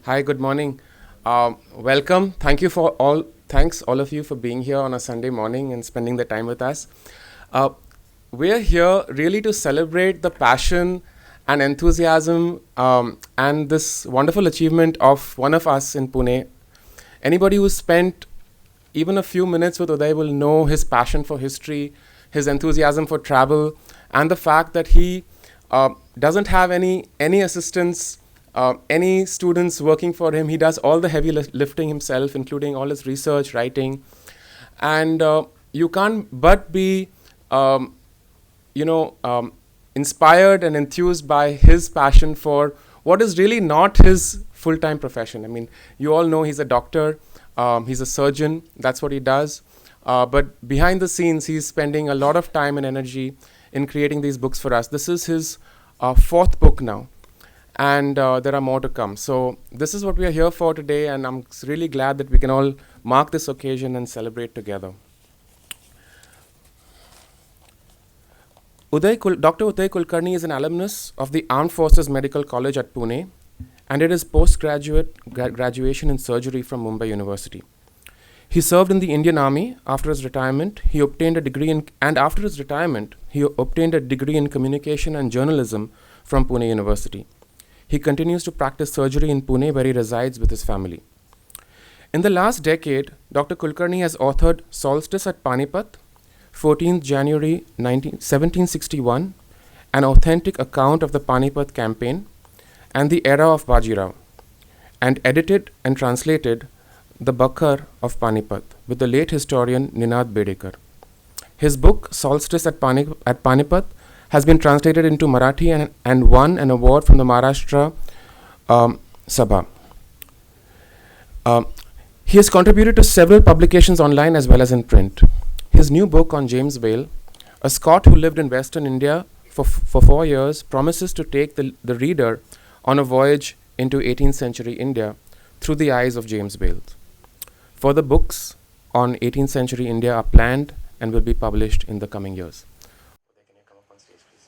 Hi, good morning. Welcome. Thanks all of you for being here on a Sunday morning and spending the time with us. Uh, we're here really to celebrate the passion and enthusiasm and this wonderful achievement of one of us in Pune. Anybody who spent even a few minutes with Uday will know his passion for history, his enthusiasm for travel, and the fact that he doesn't have any assistance, any students working for him. He does all the heavy lifting himself, including all his research, writing, and you can't but be, you know, inspired and enthused by his passion for what is really not his full-time profession. I mean, you all know he's a doctor, he's a surgeon, that's what he does. But behind the scenes, he's spending a lot of time and energy in creating these books for us. This is his fourth book now, and there are more to come. So this is what we are here for today, and I'm really glad that we can all mark this occasion and celebrate together. Dr. Uday Kulkarni is an alumnus of the Armed Forces Medical College at Pune, and did his graduation in surgery from Mumbai University. He served in the Indian Army. After his retirement, he obtained a degree in communication and journalism from Pune University. He continues to practice surgery in Pune, where he resides with his family. In the last decade, Dr. Kulkarni has authored Solstice at Panipat, 14th January 1761, an authentic account of the Panipat campaign and the era of Bajirao, and edited and translated The Bakhar of Panipat with the late historian Ninad Bedekar. His book, Solstice at Panipat, has been translated into Marathi and won an award from the Maharashtra Sabha. He has contributed to several publications online as well as in print. His new book on James Whale, a Scot who lived in Western India for 4 years, promises to take the reader on a voyage into 18th century India through the eyes of James Whale. Further books on 18th century India are planned and will be published in the coming years. Can you come up on stage, please?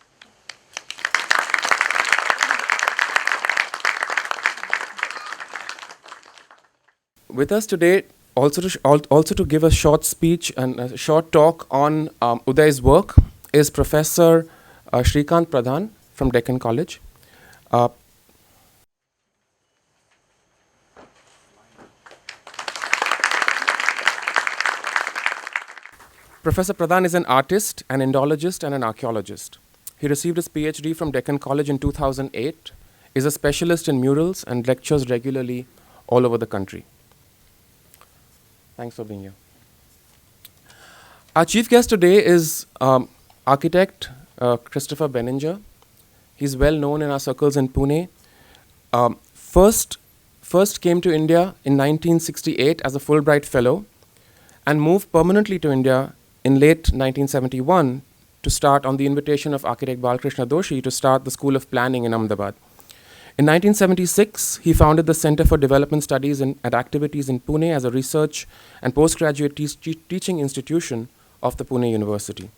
With us today, also to give a short speech and a short talk on Uday's work, is Professor Shrikant Pradhan from Deccan College. Professor Pradhan is an artist, an Indologist, and an archaeologist. He received his PhD from Deccan College in 2008, is a specialist in murals, and lectures regularly all over the country. Thanks for being here. Our chief guest today is architect Christopher Benninger. He's well known in our circles in Pune. First came to India in 1968 as a Fulbright Fellow, and moved permanently to India in late 1971 to start, on the invitation of architect Balkrishna Doshi, to start the School of Planning in Ahmedabad. In 1976, he founded the Center for Development Studies and Activities in Pune as a research and postgraduate teaching institution of the Pune University.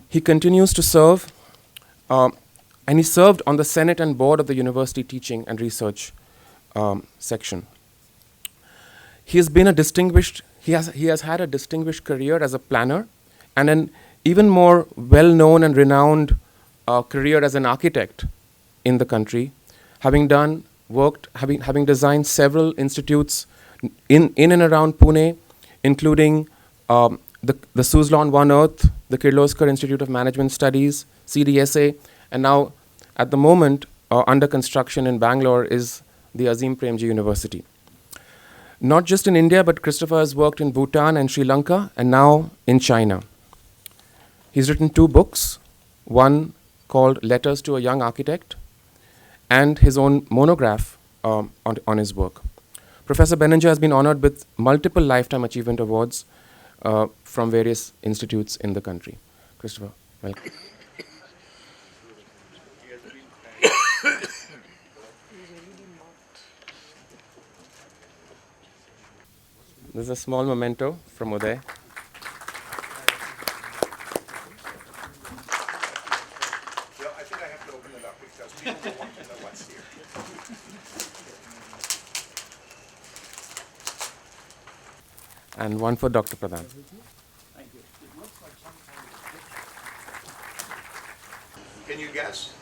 He continues to serve, and he served on the Senate and board of the University Teaching and Research section. He has had a distinguished career as a planner, and an even more well-known and renowned career as an architect in the country, having designed several institutes in and around Pune, including the Suzlon One Earth, the Kirloskar Institute of Management Studies, CDSA, and now at the moment under construction in Bangalore is the Azim Premji University. Not just in India, but Christopher has worked in Bhutan and Sri Lanka, and now in China. He's written 2 books, one called Letters to a Young Architect, and his own monograph on his work. Professor Benninger has been honored with multiple Lifetime Achievement Awards from various institutes in the country. Christopher, welcome. This is a small memento from Uday. Yeah, I think I have to open it up because people will want to know what's here. and one for Dr. Pradhan. Can you guess?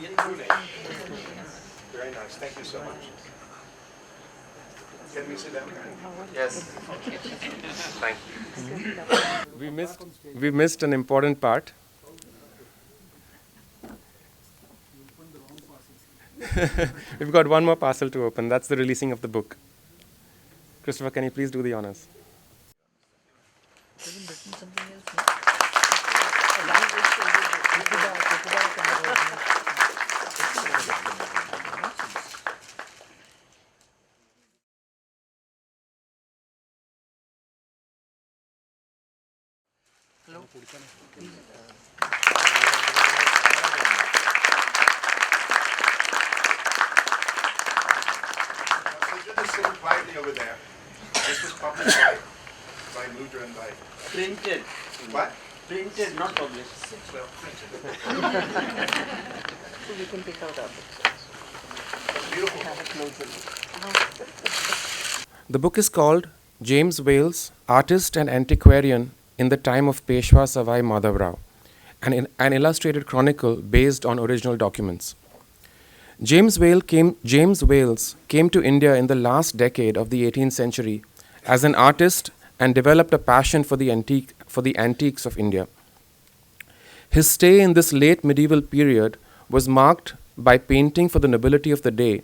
In Pune. Very nice. Thank you so much. Can we sit down? Yes. Thank you. We missed an important part. We've got one more parcel to open. That's the releasing of the book. Christopher, can you please do the honors? So just sitting quietly over there. This was published by Mudra and by... Printed. What? Printed, not published. Well, printed. So we can pick out our books. Beautiful. Have a closer look. The book is called James Wales, Artist and Antiquarian in the Time of Peshwa Sawai Madhavrao, an illustrated chronicle based on original documents. James Wales came to India in the last decade of the 18th century as an artist and developed a passion for the antiques of India. His stay in this late medieval period was marked by painting for the nobility of the day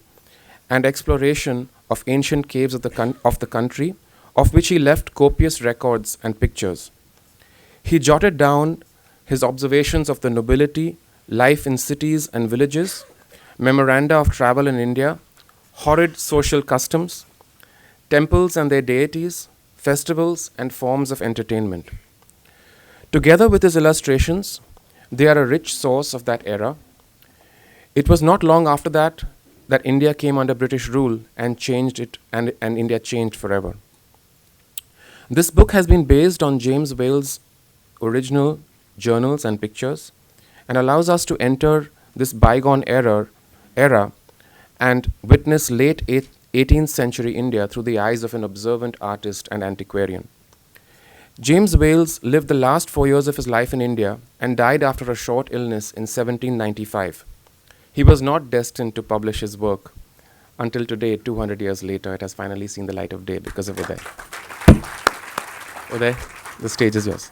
and exploration of ancient caves of the country, of which he left copious records and pictures. He jotted down his observations of the nobility, life in cities and villages, memoranda of travel in India, horrid social customs, temples and their deities, festivals and forms of entertainment. Together with his illustrations, they are a rich source of that era. It was not long after that India came under British rule and changed it, and India changed forever. This book has been based on James Wales' original journals and pictures and allows us to enter this bygone era and witness late 18th century India through the eyes of an observant artist and antiquarian. James Wales lived the last 4 years of his life in India and died after a short illness in 1795. He was not destined to publish his work. Until today, 200 years later, it has finally seen the light of day because of Uday. Uday, the stage is yours.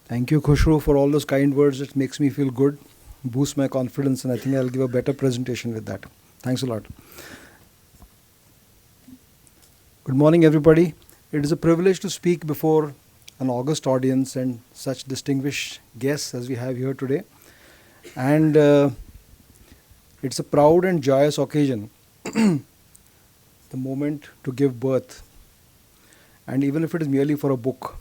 Thank you, Khushru, for all those kind words. It makes me feel good, boosts my confidence, and I think I'll give a better presentation with that. Thanks a lot. Good morning, everybody. It is a privilege to speak before an august audience and such distinguished guests as we have here today. And it's a proud and joyous occasion, the moment to give birth, and even if it is merely for a book.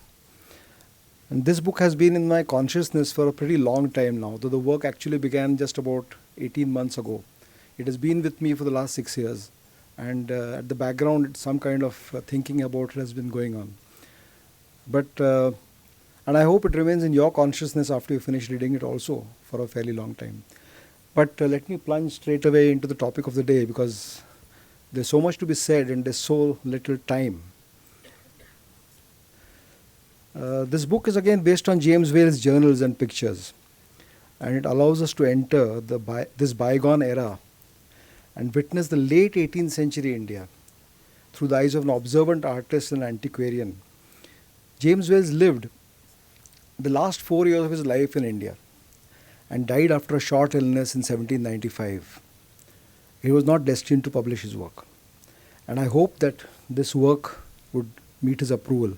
And this book has been in my consciousness for a pretty long time now, though the work actually began just about 18 months ago. It has been with me for the last 6 years. And at the background, some kind of thinking about it has been going on. But, and I hope it remains in your consciousness after you finish reading it also for a fairly long time. But let me plunge straight away into the topic of the day, because there's so much to be said and there's so little time. This book is again based on James Wales' journals and pictures, and it allows us to enter this bygone era and witness the late 18th century India through the eyes of an observant artist and antiquarian. James Wales lived the last 4 years of his life in India and died after a short illness in 1795. He was not destined to publish his work, and I hope that this work would meet his approval.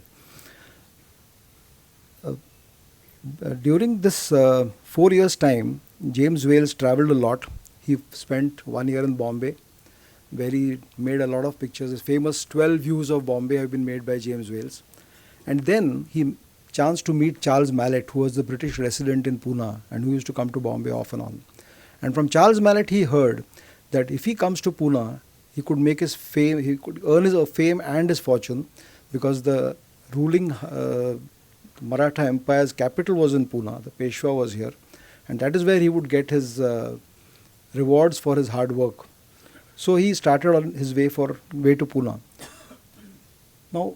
During this 4 years' time, James Wales travelled a lot. He spent 1 year in Bombay, where he made a lot of pictures. His famous 12 views of Bombay have been made by James Wales. And then he chanced to meet Charles Mallet, who was the British resident in Pune and who used to come to Bombay off and on. And from Charles Mallet he heard that if he comes to Pune, he could make his fame, he could earn his fame and his fortune, because the ruling Maratha Empire's capital was in Pune. The Peshwa was here, and that is where he would get his rewards for his hard work. So he started on his way to Pune. Now,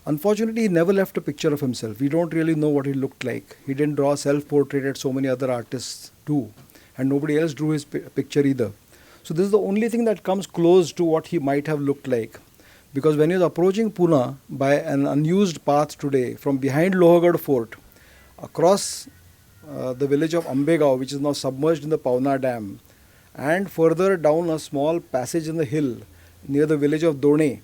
unfortunately, he never left a picture of himself. We don't really know what he looked like. He didn't draw a self-portrait as so many other artists do, and nobody else drew his picture either. So this is the only thing that comes close to what he might have looked like. Because when he was approaching Pune by an unused path today from behind Lohagarh Fort, across the village of Ambegao, which is now submerged in the Pauna Dam, and further down a small passage in the hill near the village of Done,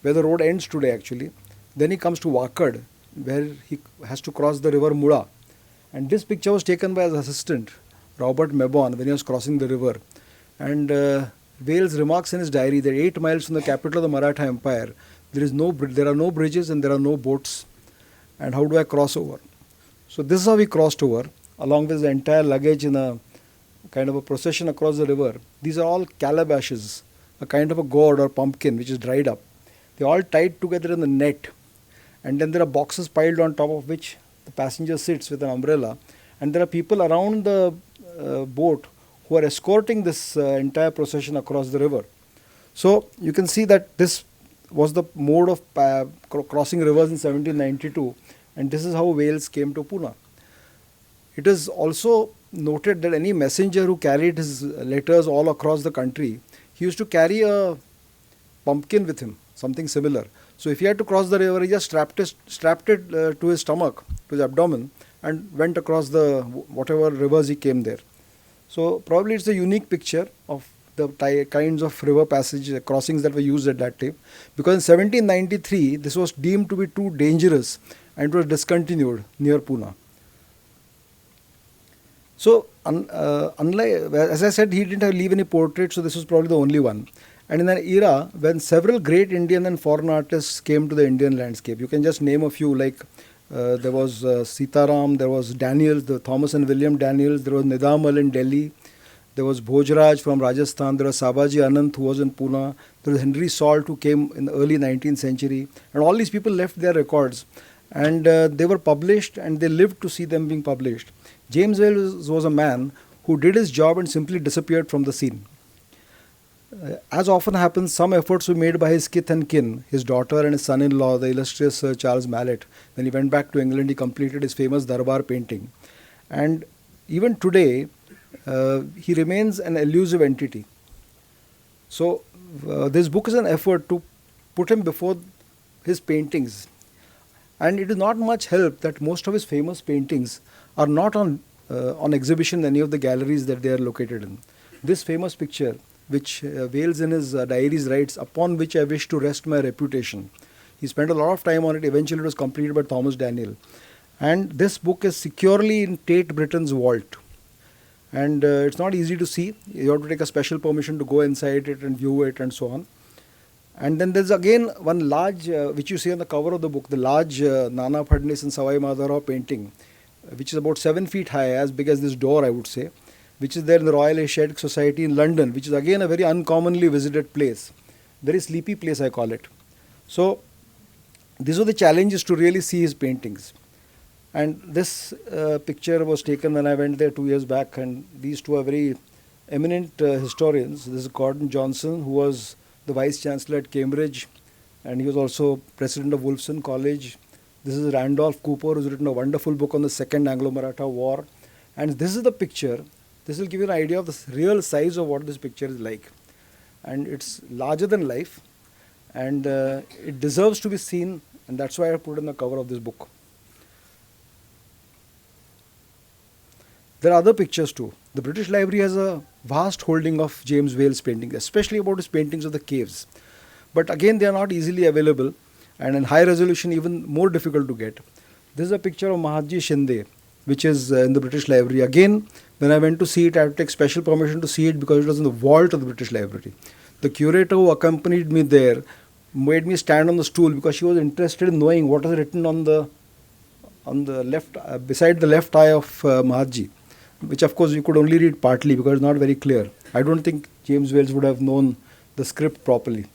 where the road ends today actually. Then he comes to Wakad, where he has to cross the river Mula. And this picture was taken by his assistant, Robert Mebon, when he was crossing the river. And Wales remarks in his diary that 8 miles from the capital of the Maratha Empire, there are no bridges and there are no boats. And how do I cross over? So this is how he crossed over, along with the entire luggage in a kind of a procession across the river. These are all calabashes, a kind of a gourd or pumpkin which is dried up. They are all tied together in a net, and then there are boxes piled on top of which the passenger sits with an umbrella, and there are people around the boat who are escorting this entire procession across the river. So you can see that this was the mode of crossing rivers in 1792, and this is how Wales came to Pune. It is also noted that any messenger who carried his letters all across the country, he used to carry a pumpkin with him, something similar. So if he had to cross the river, he just strapped it to his stomach, to his abdomen, and went across the whatever rivers he came there. So probably it's a unique picture of the kinds of river passage crossings that were used at that time. Because in 1793, this was deemed to be too dangerous and was discontinued near Pune. So, unlike, as I said, he didn't leave any portraits, so this was probably the only one. And in an era when several great Indian and foreign artists came to the Indian landscape, you can just name a few, like there was Sitaram, there was Daniels, the Thomas and William Daniels, there was Nidamal in Delhi, there was Bhojraj from Rajasthan, there was Sabaji Anand who was in Pune, there was Henry Salt who came in the early 19th century, and all these people left their records, and they were published and they lived to see them being published. James Wales was a man who did his job and simply disappeared from the scene. As often happens, some efforts were made by his kith and kin, his daughter and his son-in-law, the illustrious Sir Charles Mallet. When he went back to England, he completed his famous Darbar painting. And even today, he remains an elusive entity. So, this book is an effort to put him before his paintings. And it is not much help that most of his famous paintings are not on exhibition in any of the galleries that they are located in. This famous picture, which Wales in his diaries writes, upon which I wish to rest my reputation. He spent a lot of time on it. Eventually it was completed by Thomas Daniel. And this book is securely in Tate Britain's vault. And it's not easy to see. You have to take a special permission to go inside it and view it and so on. And then there's again one large, which you see on the cover of the book, the large Nana Phadnis and Sawai Madhavrao painting, which is about 7 feet high, as big as this door I would say, which is there in the Royal Asiatic Society in London, which is again a very uncommonly visited place. Very sleepy place I call it. So these are the challenges to really see his paintings. And this picture was taken when I went there 2 years back, and these two are very eminent historians. This is Gordon Johnson, who was the Vice Chancellor at Cambridge, and he was also President of Wolfson College. This is Randolph Cooper, who's written a wonderful book on the Second Anglo-Maratha War. And this is the picture. This will give you an idea of the real size of what this picture is like. And it's larger than life, and it deserves to be seen, and that's why I put it on the cover of this book. There are other pictures too. The British Library has a vast holding of James Wales paintings, especially about his paintings of the caves. But again, they are not easily available, and in high resolution even more difficult to get. This is a picture of Mahatji Shinde, which is in the British Library. Again, when I went to see it, I had to take special permission to see it because it was in the vault of the British Library. The curator who accompanied me there made me stand on the stool because she was interested in knowing what is written on the left, beside the left eye of Mahatji, which of course you could only read partly because it's not very clear. I don't think James Wales would have known the script properly.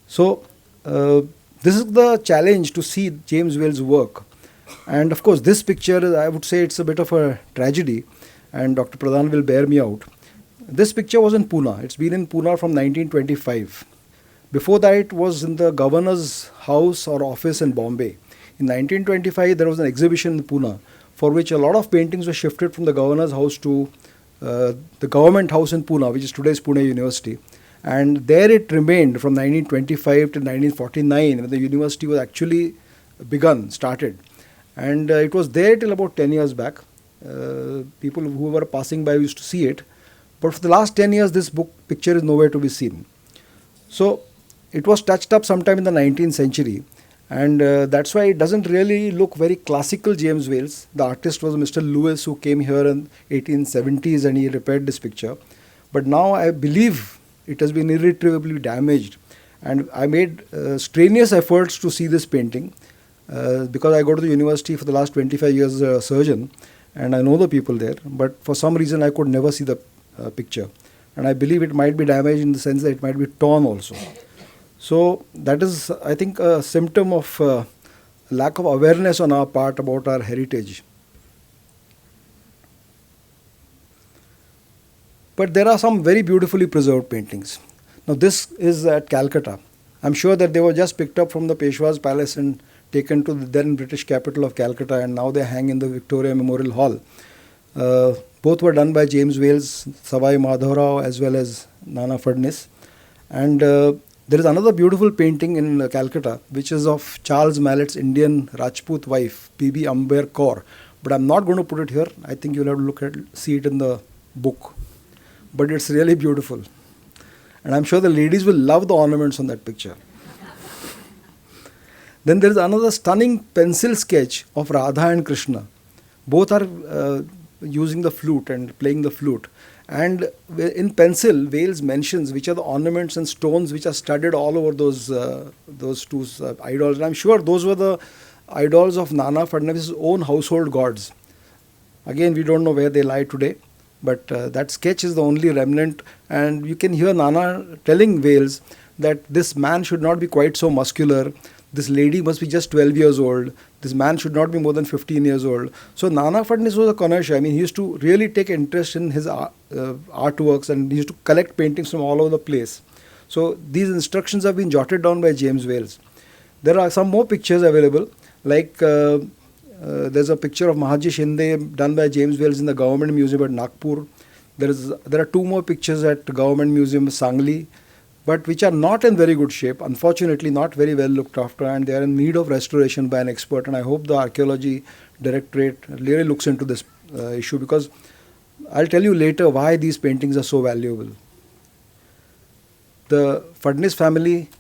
So this is the challenge to see James Wales' work. And of course this picture, I would say it's a bit of a tragedy, and Dr. Pradhan will bear me out. This picture was in Pune. It's been in Pune from 1925. Before that, it was in the governor's house or office in Bombay. In 1925, there was an exhibition in Pune for which a lot of paintings were shifted from the governor's house to the government house in Pune, which is today's Pune University. And there it remained from 1925 to 1949, when the university was actually started. And it was there till about 10 years back. People who were passing by used to see it. But for the last 10 years, this picture is nowhere to be seen. So it was touched up sometime in the 19th century. And that's why it doesn't really look very classical James Wales. The artist was Mr. Lewis, who came here in 1870s and he repaired this picture. But now I believe it has been irretrievably damaged. And I made strenuous efforts to see this painting because I go to the university for the last 25 years as a surgeon and I know the people there. But for some reason I could never see the picture. And I believe it might be damaged in the sense that it might be torn also. So that is, I think, a symptom of lack of awareness on our part about our heritage. But there are some very beautifully preserved paintings. Now this is at Calcutta. I'm sure that they were just picked up from the Peshwa's palace and taken to the then British capital of Calcutta, and now they hang in the Victoria Memorial Hall. Both were done by James Wales, Sawai Madhavrao, as well as Nana Fadnis. And there is another beautiful painting in Calcutta, which is of Charles Mallet's Indian Rajput wife, Bibi Amber Kaur. But I'm not going to put it here. I think you'll have to see it in the book. But it's really beautiful. And I'm sure the ladies will love the ornaments on that picture. Then there is another stunning pencil sketch of Radha and Krishna. Both are using the flute and playing the flute. And in pencil, Wales mentions which are the ornaments and stones which are studded all over those two idols. And I'm sure those were the idols of Nana Fadnis' own household gods. Again, we don't know where they lie today, but that sketch is the only remnant. And you can hear Nana telling Wales that this man should not be quite so muscular. This lady must be just 12 years old. This man should not be more than 15 years old. So Nana Fadnis was a connoisseur. I mean, he used to really take interest in his artworks, and he used to collect paintings from all over the place. So these instructions have been jotted down by James Wales. There are some more pictures available, like there's a picture of Mahaji Shinde done by James Wales in the Government Museum at Nagpur. There are two more pictures at the Government Museum Sangli, but which are not in very good shape, unfortunately not very well looked after, and they are in need of restoration by an expert. And I hope the Archaeology Directorate really looks into this issue, because I'll tell you later why these paintings are so valuable. The Fadnis family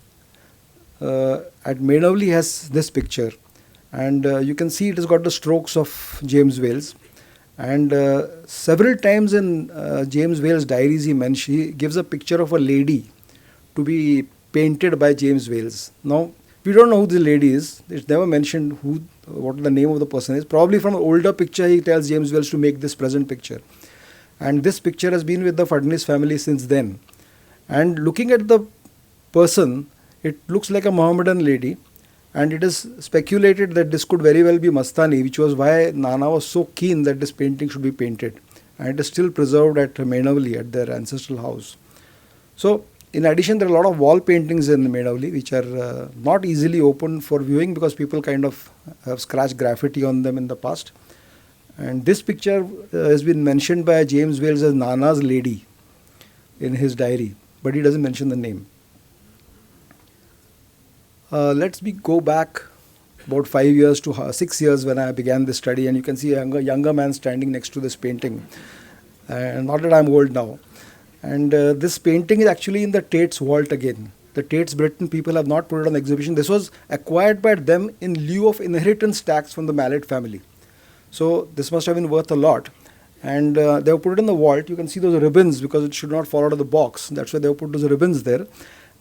at Medavli has this picture, and you can see it has got the strokes of James Wales. And several times in James Wales' diaries he gives a picture of a lady to be painted by James Wales. Now, we don't know who the lady is. It's never mentioned what the name of the person is. Probably from an older picture, he tells James Wales to make this present picture. And this picture has been with the Fadnis family since then. And looking at the person, it looks like a Mohammedan lady. And it is speculated that this could very well be Mastani, which was why Nana was so keen that this painting should be painted. And it is still preserved at Medavli, at their ancestral house. So, in addition, there are a lot of wall paintings in Medavli which are not easily opened for viewing because people kind of have scratched graffiti on them in the past. And this picture has been mentioned by James Wales as Nana's lady in his diary, but he doesn't mention the name. Let's go back about 5 years to 6 years when I began this study, and you can see a younger man standing next to this painting. Not that I'm old now. And this painting is actually in the Tate's vault again. The Tate's Britain people have not put it on exhibition. This was acquired by them in lieu of inheritance tax from the Mallet family. So this must have been worth a lot. And they have put it in the vault. You can see those ribbons because it should not fall out of the box. That's why they have put those ribbons there.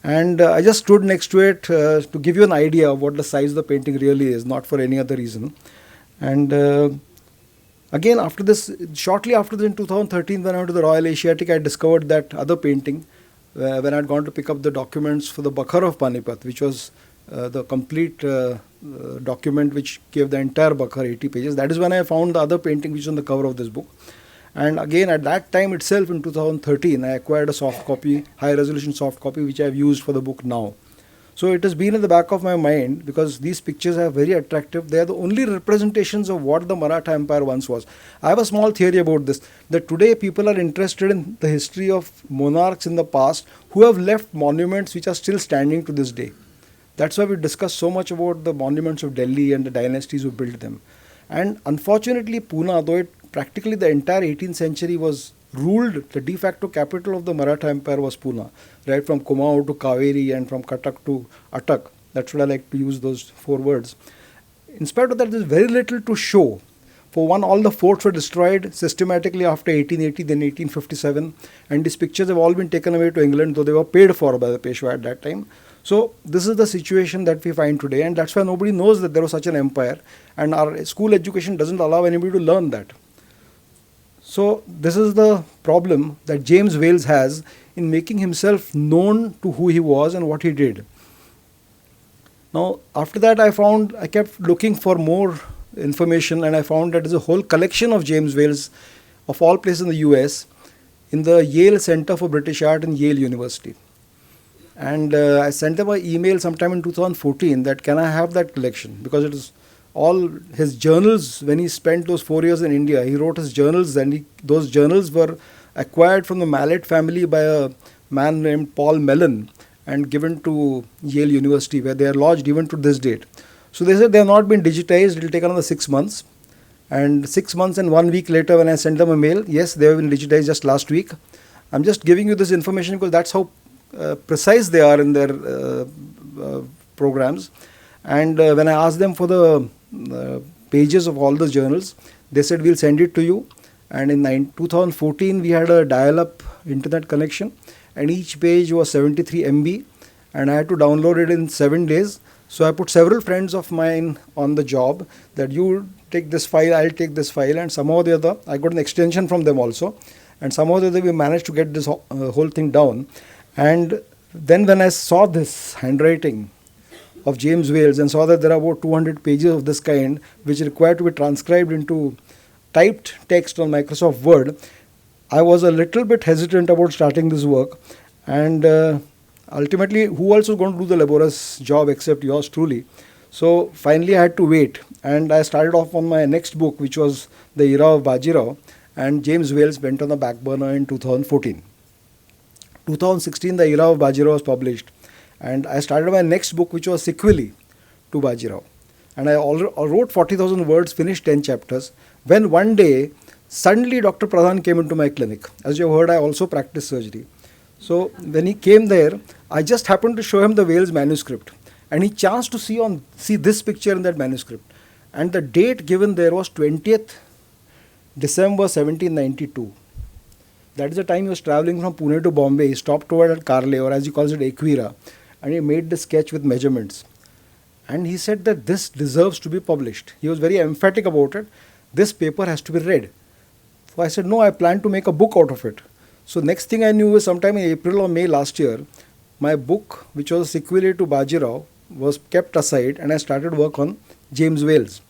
And I just stood next to it to give you an idea of what the size of the painting really is, not for any other reason. And again, after this, shortly after this in 2013, when I went to the Royal Asiatic, I discovered that other painting when I had gone to pick up the documents for the Bakhar of Panipat, which was the complete document which gave the entire Bakhar 80 pages. That is when I found the other painting which is on the cover of this book. And again, at that time itself, in 2013, I acquired a soft copy, high resolution soft copy, which I have used for the book now. So it has been in the back of my mind because these pictures are very attractive. They are the only representations of what the Maratha Empire once was. I have a small theory about this, that today people are interested in the history of monarchs in the past who have left monuments which are still standing to this day. That's why we discuss so much about the monuments of Delhi and the dynasties who built them. And unfortunately, Pune, though it practically the entire 18th century was ruled, the de facto capital of the Maratha Empire was Pune, right from Kumaon to Kaveri and from Katak to Atak. That's what I like to use, those 4 words. In spite of that, there's very little to show. For one, all the forts were destroyed systematically after 1880, then 1857, and these pictures have all been taken away to England, though they were paid for by the Peshwa at that time. So this is the situation that we find today, and that's why nobody knows that there was such an empire, and our school education doesn't allow anybody to learn that. So this is the problem that James Wales has in making himself known to who he was and what he did. Now, after that, I kept looking for more information, and I found that there's a whole collection of James Wales, of all places in the US, in the Yale Center for British Art in Yale University. And I sent them an email sometime in 2014 that can I have that collection, because it is all his journals. When he spent those 4 years in India, he wrote his journals, and those journals were acquired from the Mallet family by a man named Paul Mellon and given to Yale University, where they are lodged even to this date. So they said they have not been digitized, it will take another 6 months. And 6 months and 1 week later, when I sent them a mail, yes, they have been digitized just last week. I'm just giving you this information because that's how precise they are in their programs. And when I asked them for the pages of all the journals, they said we'll send it to you. And in 2014 we had a dial-up internet connection, and each page was 73 MB, and I had to download it in 7 days. So I put several friends of mine on the job that you take this file, I'll take this file, and somehow or the other I got an extension from them also, and somehow or the other we managed to get this whole thing down. And then when I saw this handwriting of James Wales and saw that there are about 200 pages of this kind which required to be transcribed into typed text on Microsoft Word, I was a little bit hesitant about starting this work. And ultimately, who else was going to do the laborious job except yours truly? So finally I had to wait, and I started off on my next book, which was The Era of Bajirao, and James Wales went on the back burner in 2014. 2016, The Era of Bajirao was published, and I started my next book, which was sequely to Bajirao. And I wrote 40,000 words, finished 10 chapters, when one day, suddenly Dr. Pradhan came into my clinic. As you have heard, I also practice surgery. So when he came there, I just happened to show him the Wales manuscript, and he chanced to see this picture in that manuscript. And the date given there was 20th December 1792. That is the time he was traveling from Pune to Bombay. He stopped over at Carle, or as he calls it, Equira, and he made the sketch with measurements. And he said that this deserves to be published. He was very emphatic about it. This paper has to be read. So I said, no, I plan to make a book out of it. So next thing I knew was sometime in April or May last year, my book, which was a sequel to Bajirao, was kept aside, and I started work on James Wales.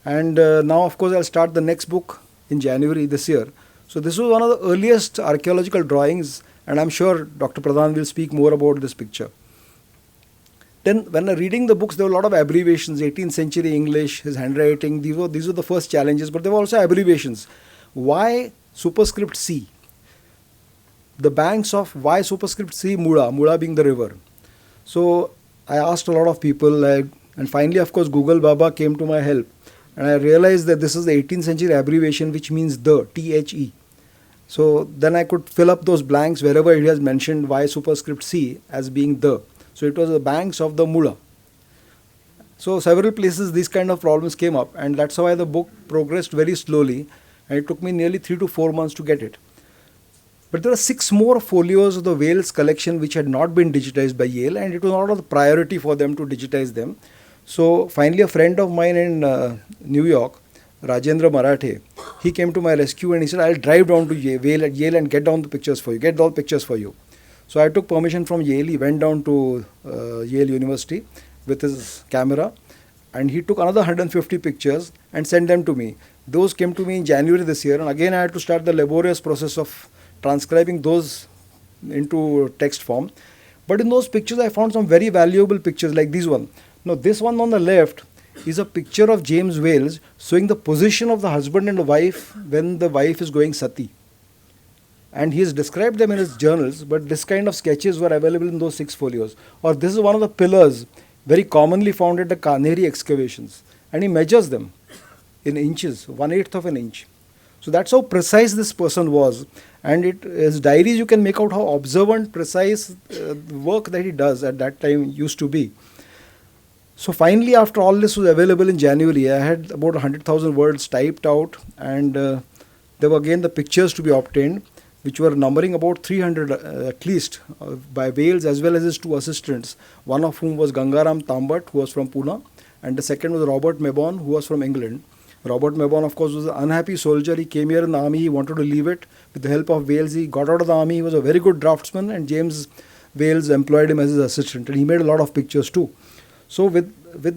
And now, of course, I'll start the next book in January this year. So this was one of the earliest archaeological drawings, and I'm sure Dr. Pradhan will speak more about this picture. Then when reading the books, there were a lot of abbreviations, 18th century English, his handwriting, these were the first challenges, but there were also abbreviations. Why superscript C? The banks of why superscript C, Mula being the river. So I asked a lot of people, and finally, of course, Google Baba came to my help. And I realized that this is the 18th century abbreviation, which means the, THE. So then I could fill up those blanks wherever it has mentioned Y superscript C as being the. So it was the banks of the Mula. So several places these kind of problems came up, and that's why the book progressed very slowly, and it took me nearly 3 to 4 months to get it. But there are 6 more folios of the Wales collection which had not been digitized by Yale, and it was not a priority for them to digitize them. So finally a friend of mine in New York, Rajendra Marathe, he came to my rescue and he said, I'll drive down to Yale and get down the pictures for you, get all pictures for you. So I took permission from Yale. He went down to Yale University with his camera, and he took another 150 pictures and sent them to me. Those came to me in January this year, and again I had to start the laborious process of transcribing those into text form. But in those pictures, I found some very valuable pictures like this one. Now, this one on the left is a picture of James Wales showing the position of the husband and the wife when the wife is going sati. And he has described them in his journals, but this kind of sketches were available in those 6 folios. Or this is one of the pillars very commonly found at the Kanheri excavations. And he measures them in inches, 1/8 of an inch. So that's how precise this person was. And his diaries, you can make out how observant, precise work that he does at that time used to be. So finally, after all this was available in January, I had about 100,000 words typed out, and there were again the pictures to be obtained, which were numbering about 300 at least, by Wales as well as his 2 assistants, one of whom was Gangaram Tambat, who was from Pune, and the second was Robert Mebon, who was from England. Robert Mebon, of course, was an unhappy soldier. He came here in the army. He wanted to leave it. With the help of Wales, he got out of the army. He was a very good draftsman, and James Wales employed him as his assistant. And he made a lot of pictures too. So with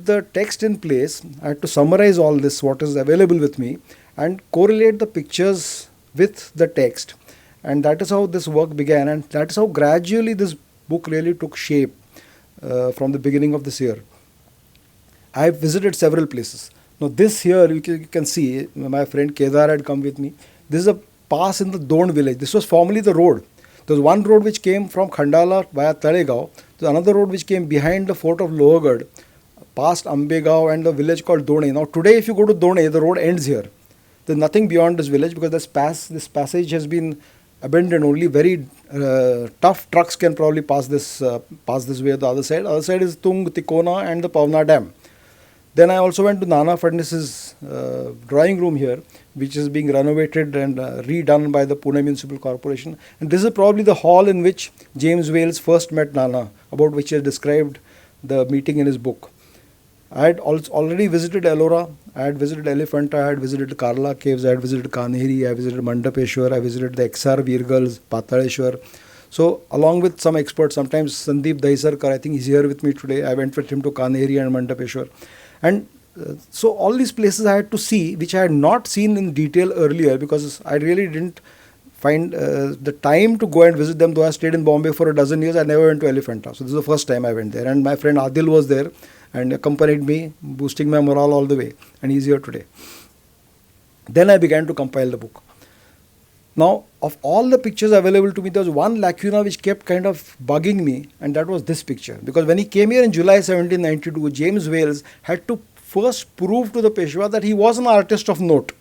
the text in place, I had to summarize all this, what is available with me, and correlate the pictures with the text. And that is how this work began. And that is how gradually this book really took shape from the beginning of this year. I have visited several places. Now this here, you can see, my friend Kedar had come with me. This is a pass in the Don village. This was formerly the road. There was one road which came from Khandala via Talegaon. There was another road which came behind the fort of Lohagad, past Ambegaon and the village called Done. Now today if you go to Done, the road ends here. There is nothing beyond this village because this passage has been abandoned. Only very tough trucks can probably pass this way. The other side. Other side is Tung, Tikona and the Pavna Dam. Then I also went to Nana Fadnis's drawing room here, which is being renovated and redone by the Pune Municipal Corporation. And this is probably the hall in which James Wales first met Nana, about which he has described the meeting in his book. I had already visited Ellora, I had visited Elephanta, I had visited Karla Caves, I had visited Kanheri, I visited Mandapeshwar, I visited the XR Virgals, Pataleshwar. So along with some experts, sometimes Sandeep Daisarkar, I think he's here with me today, I went with him to Kanheri and Mandapeshwar. And so all these places I had to see, which I had not seen in detail earlier because I really didn't find the time to go and visit them. Though I stayed in Bombay for a dozen years, I never went to Elephanta. So this is the first time I went there. And my friend Adil was there and accompanied me, boosting my morale all the way. And he's here today. Then I began to compile the book. Now, of all the pictures available to me, there was one lacuna which kept kind of bugging me, and that was this picture. Because when he came here in July 1792, James Wales had to first prove to the Peshwa that he was an artist of note.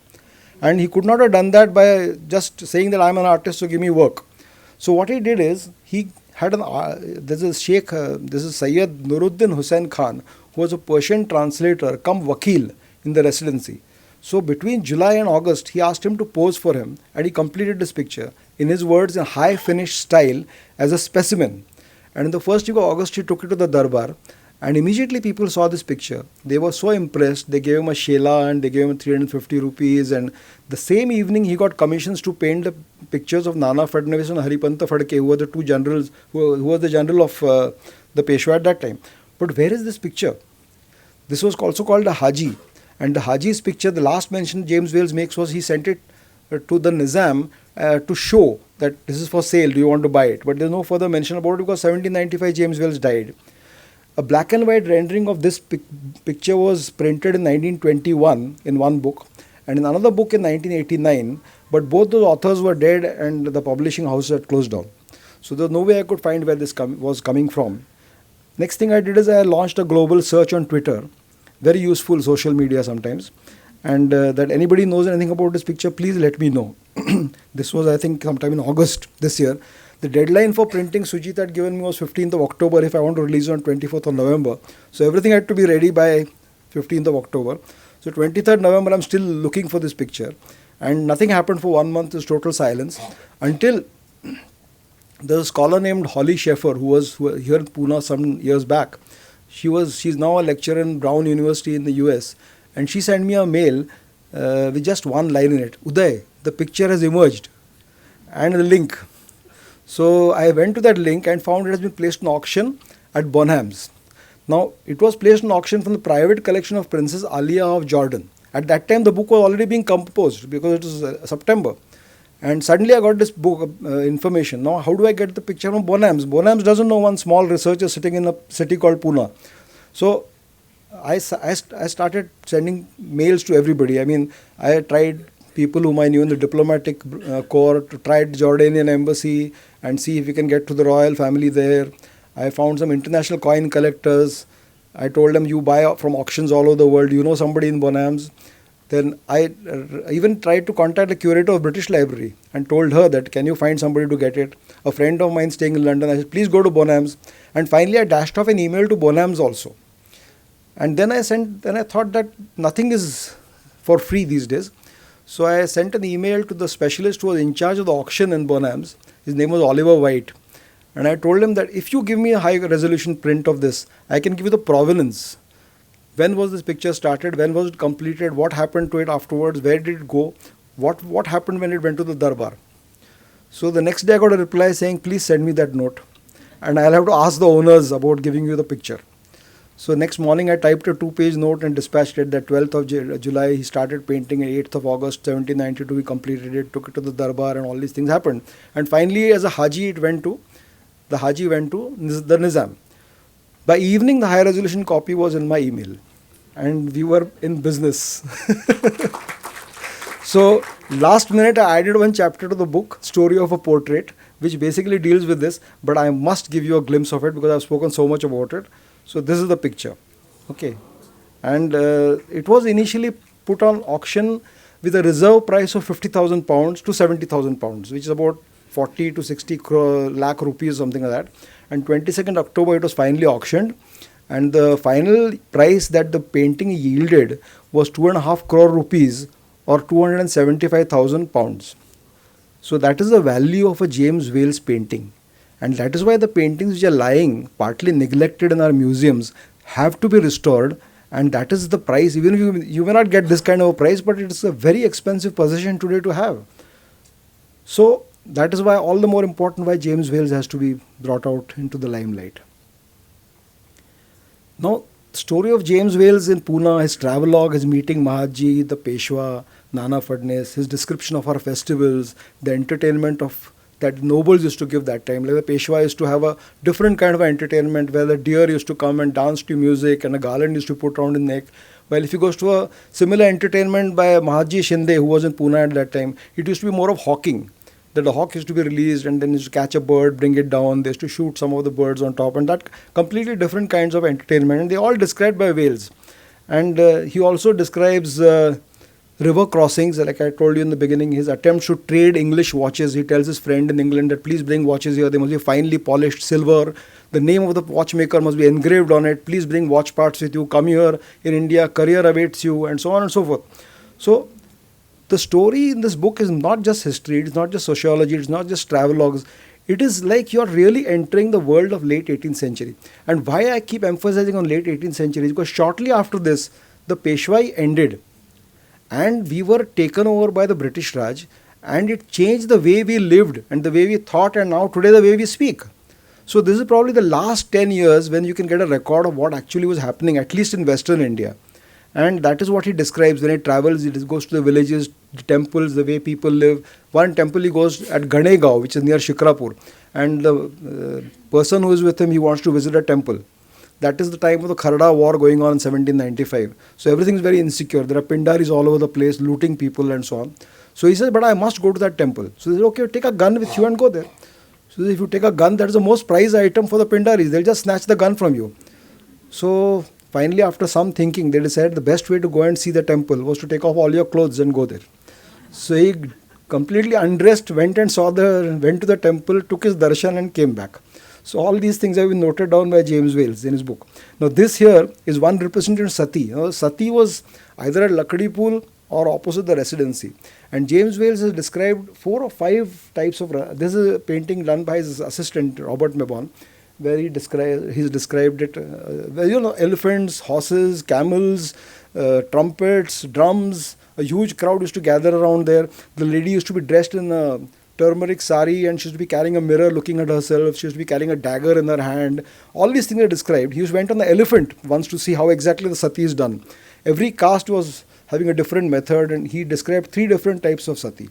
And he could not have done that by just saying that I'm an artist, so give me work. So what he did is, he had this is Sayyid Nuruddin Hussain Khan, who was a Persian translator, come Wakil in the residency. So between July and August, he asked him to pose for him, and he completed this picture, in his words, in high finished style, as a specimen. And in the first week of August, he took it to the Darbar, and immediately people saw this picture. They were so impressed, they gave him a shela and they gave him 350 rupees, and the same evening he got commissions to paint the pictures of Nana Fadnavis and Haripanta Phadke, who were the 2 generals, who was the general of the Peshwa at that time. But where is this picture? This was also called a Haji. And the Haji's picture, the last mention James Wales makes was he sent it to the Nizam to show that this is for sale, do you want to buy it? But there's no further mention about it because 1795 James Wales died. A black and white rendering of this picture was printed in 1921 in one book and in another book in 1989, but both those authors were dead and the publishing house had closed down. So there was no way I could find where this was coming from. Next thing I did is I launched a global search on Twitter. Very useful social media sometimes, and that anybody knows anything about this picture, please let me know. This was, I think, sometime in August this year. The deadline for printing Sujit had given me was 15th of October if I want to release it on 24th of November. So everything had to be ready by 15th of October. So 23rd November, I'm still looking for this picture, and nothing happened for 1 month. There's total silence until there's a scholar named Holly Sheffer who was here in Pune some years back. She's now a lecturer in Brown University in the US, and she sent me a mail with just one line in it. Uday, the picture has emerged, and a link. So I went to that link and found it has been placed in auction at Bonham's. Now, it was placed in auction from the private collection of Princess Aliyah of Jordan, At that time, the book was already being composed because it was September. And suddenly I got this book information. Now, how do I get the picture from Bonhams? Bonhams doesn't know one small researcher sitting in a city called Pune. So I started sending mails to everybody. I mean, I tried people whom I knew in the diplomatic corps, tried Jordanian embassy and see if we can get to the royal family there. I found some international coin collectors. I told them, you buy from auctions all over the world. You know somebody in Bonhams. Then I even tried to contact the curator of British Library and told her that, can you find somebody to get it? A friend of mine staying in London, I said, please go to Bonhams. And finally I dashed off an email to Bonhams also. And then I thought that nothing is for free these days. So I sent an email to the specialist who was in charge of the auction in Bonhams. His name was Oliver White. And I told him that if you give me a high resolution print of this, I can give you the provenance. When was this picture started? When was it completed? What happened to it afterwards? Where did it go? What happened when it went to the Darbar? So the next day I got a reply saying, please send me that note. And I'll have to ask the owners about giving you the picture. So next morning I typed a 2-page note and dispatched it. That 12th of July he started painting, and 8th of August 1792 he completed it, took it to the Darbar, and all these things happened. And finally as a Haji the Haji went to the Nizam. By evening, the high resolution copy was in my email, and we were in business. So last minute I added one chapter to the book, Story of a Portrait, which basically deals with this, but I must give you a glimpse of it because I've spoken so much about it. So this is the picture. Okay. And it was initially put on auction with a reserve price of £50,000 to £70,000, which is about 40 to 60 lakh rupees, something like that. And 22nd October it was finally auctioned, and the final price that the painting yielded was 2.5 crore rupees or 275,000 pounds. So that is the value of a James Wales painting, and that is why the paintings which are lying partly neglected in our museums have to be restored, and that is the price. Even if you may not get this kind of a price, but it is a very expensive possession today to have. So that is why all the more important why James Wales has to be brought out into the limelight. Now, the story of James Wales in Pune, his travelogue, his meeting Mahatji, the Peshwa, Nana Fadnes, his description of our festivals, the entertainment of that nobles used to give that time. Like the Peshwa used to have a different kind of entertainment where the deer used to come and dance to music and a garland used to put around his neck. While if you go to a similar entertainment by Mahatji Shinde, who was in Pune at that time, it used to be more of hawking. That the hawk used to be released and then used to catch a bird, bring it down. They used to shoot some of the birds on top, and that completely different kinds of entertainment. And they all described by Wales. And he also describes river crossings. Like I told you in the beginning, his attempts to trade English watches. He tells his friend in England that please bring watches here. They must be finely polished silver. The name of the watchmaker must be engraved on it. Please bring watch parts with you. Come here in India. Career awaits you, and so on and so forth. So the story in this book is not just history, it's not just sociology, it's not just travelogues. It is like you're really entering the world of late 18th century. And why I keep emphasizing on late 18th century is because shortly after this, the Peshwai ended and we were taken over by the British Raj, and it changed the way we lived and the way we thought, and now today the way we speak. So this is probably the last 10 years when you can get a record of what actually was happening, at least in Western India. And that is what he describes when he travels. He goes to the villages, the temples, the way people live. One temple he goes at Ganegaon, which is near Shikrapur. And the person who is with him, he wants to visit a temple. That is the time of the Kharda war going on in 1795. So everything is very insecure. There are pindaris all over the place, looting people and so on. So he says, but I must go to that temple. So he says, okay, take a gun with you and go there. So if you take a gun, that is the most prized item for the pindaris. They'll just snatch the gun from you. So finally, after some thinking, they decided the best way to go and see the temple was to take off all your clothes and go there. So he completely undressed, went to the temple, took his darshan and came back. So all these things have been noted down by James Wales in his book. Now this here is one representing Sati. Sati was either at Lakadipool or opposite the residency. And James Wales has described 4 or 5 types of... This is a painting done by his assistant, Robert Mebon, where he's described it, elephants, horses, camels, trumpets, drums. A huge crowd used to gather around there. The lady used to be dressed in a turmeric sari and she used to be carrying a mirror looking at herself. She used to be carrying a dagger in her hand. All these things are described. He went on the elephant once to see how exactly the sati is done. Every caste having a different method, and he described 3 different types of sati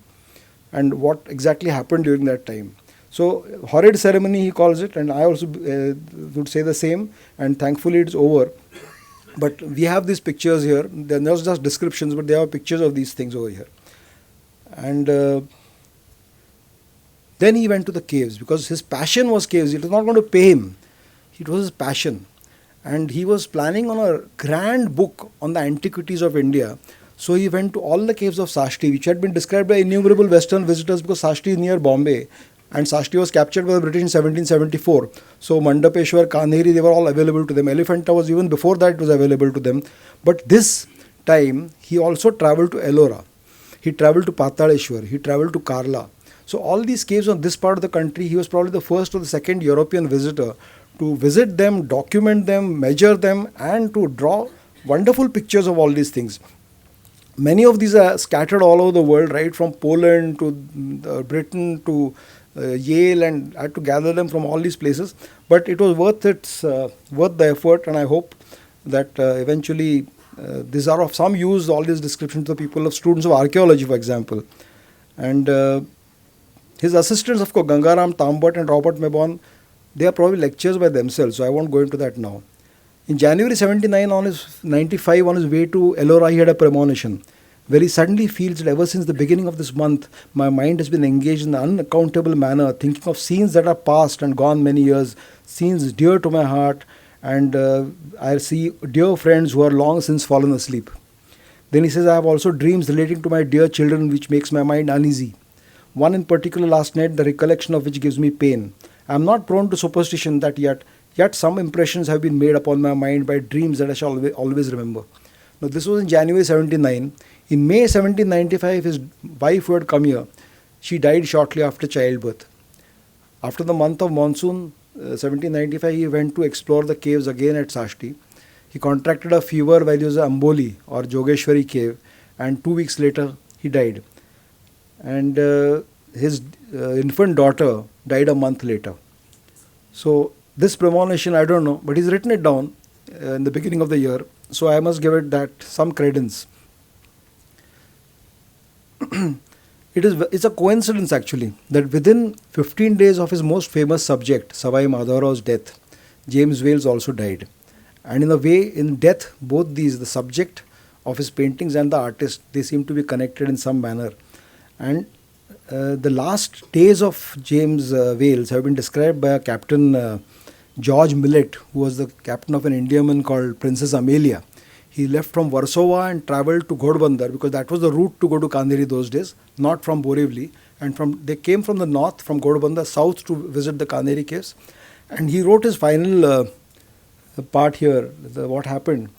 and what exactly happened during that time. So, horrid ceremony he calls it, and I also would say the same, and thankfully it's over. But we have these pictures here. They're not just descriptions, but they are pictures of these things over here. And then he went to the caves because his passion was caves. It was not going to pay him. It was his passion. And he was planning on a grand book on the antiquities of India. So he went to all the caves of Sashti, which had been described by innumerable Western visitors because Sashti is near Bombay. And Sashti was captured by the British in 1774. So Mandapeshwar, Kanheri, they were all available to them. Elephanta was even before that, it was available to them. But this time, he also travelled to Ellora. He travelled to Pataleshwar. He travelled to Karla. So all these caves on this part of the country, he was probably the first or the second European visitor to visit them, document them, measure them, and to draw wonderful pictures of all these things. Many of these are scattered all over the world, right from Poland to Britain to Yale, and I had to gather them from all these places. But it was worth the effort, and I hope that eventually these are of some use, all these descriptions to the people of students of archaeology, for example. And his assistants, of course, Gangaram Tambot and Robert Mebon, they are probably lectures by themselves, so I won't go into that now. In January 95, on his way to Ellora, he had a premonition, where he suddenly feels that ever since the beginning of this month, my mind has been engaged in an unaccountable manner, thinking of scenes that are past and gone many years, scenes dear to my heart, and I see dear friends who are long since fallen asleep. Then he says, I have also dreams relating to my dear children, which makes my mind uneasy. One in particular last night, the recollection of which gives me pain. I am not prone to superstition that yet some impressions have been made upon my mind by dreams that I shall always remember. Now this was in January 79. In May 1795, his wife who had come here, she died shortly after childbirth. After the month of monsoon, 1795, he went to explore the caves again at Sashti. He contracted a fever while he was at Amboli or Jogeshwari cave, and 2 weeks later he died. And his infant daughter died a month later. So this premonition, I don't know, but he's written it down in the beginning of the year, so I must give it that some credence. It's a coincidence actually that within 15 days of his most famous subject, Sawai Madhavrao's death, James Wales also died. And in a way, in death, both these, the subject of his paintings and the artist, they seem to be connected in some manner. And the last days of James Wales have been described by a Captain George Millet, who was the captain of an Indiaman called Princess Amelia. He left from Warsaw and travelled to Ghodbandar because that was the route to go to Kandheri those days, not from Borivali. And they came from the north, from Ghodbandar south to visit the Kandheri caves. And he wrote his final part here, what happened.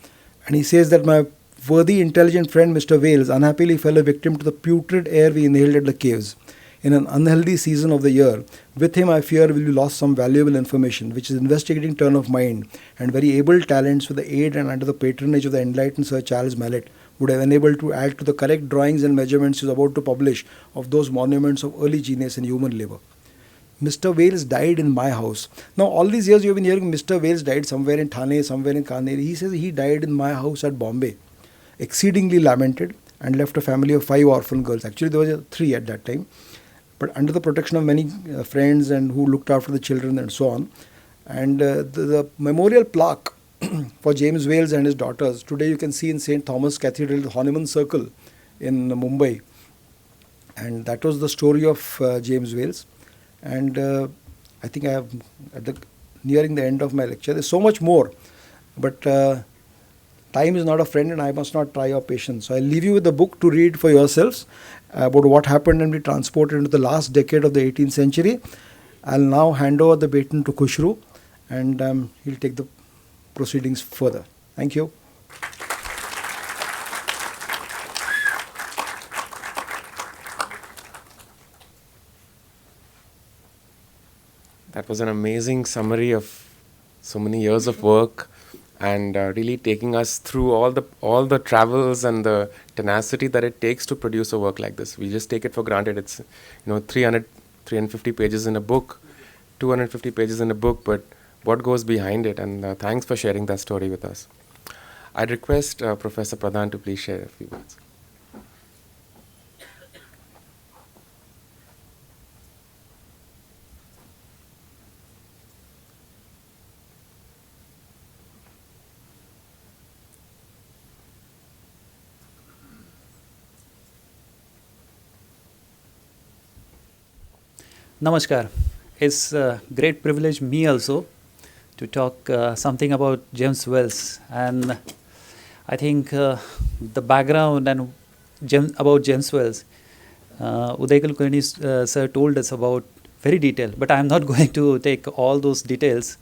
And he says that my worthy, intelligent friend Mr. Wales unhappily fell a victim to the putrid air we inhaled at the caves. In an unhealthy season of the year, with him I fear will be lost some valuable information, which is investigating turn of mind, and very able talents with the aid and under the patronage of the enlightened Sir Charles Mallet would have enabled to add to the correct drawings and measurements he was about to publish of those monuments of early genius and human labour. Mr. Wales died in my house. Now all these years you have been hearing Mr. Wales died somewhere in Thane, somewhere in Kanheri. He says he died in my house at Bombay, exceedingly lamented, and left a family of 5 orphan girls. Actually there were 3 at that time, but under the protection of many friends and who looked after the children and so on. And the memorial plaque for James Wales and his daughters, today you can see in St. Thomas Cathedral, the Hanuman Circle in Mumbai. And that was the story of James Wales. And I think I have, nearing the end of my lecture, there's so much more, but time is not a friend and I must not try your patience. So I'll leave you with the book to read for yourselves about what happened and be transported into the last decade of the 18th century. I'll now hand over the baton to Khushru, and he'll take the proceedings further. Thank you. That was an amazing summary of so many years of work, and really taking us through all the travels and the tenacity that it takes to produce a work like this. We just take it for granted. It's 350 pages in a book, 250 pages in a book, but what goes behind it? And thanks for sharing that story with us. I'd request Professor Pradhan to please share a few words. Namaskar. It's a great privilege me also to talk something about James Wells, and I think the background and about James Wells, Uday Kulkarni sir told us about very detailed, but I am not going to take all those details.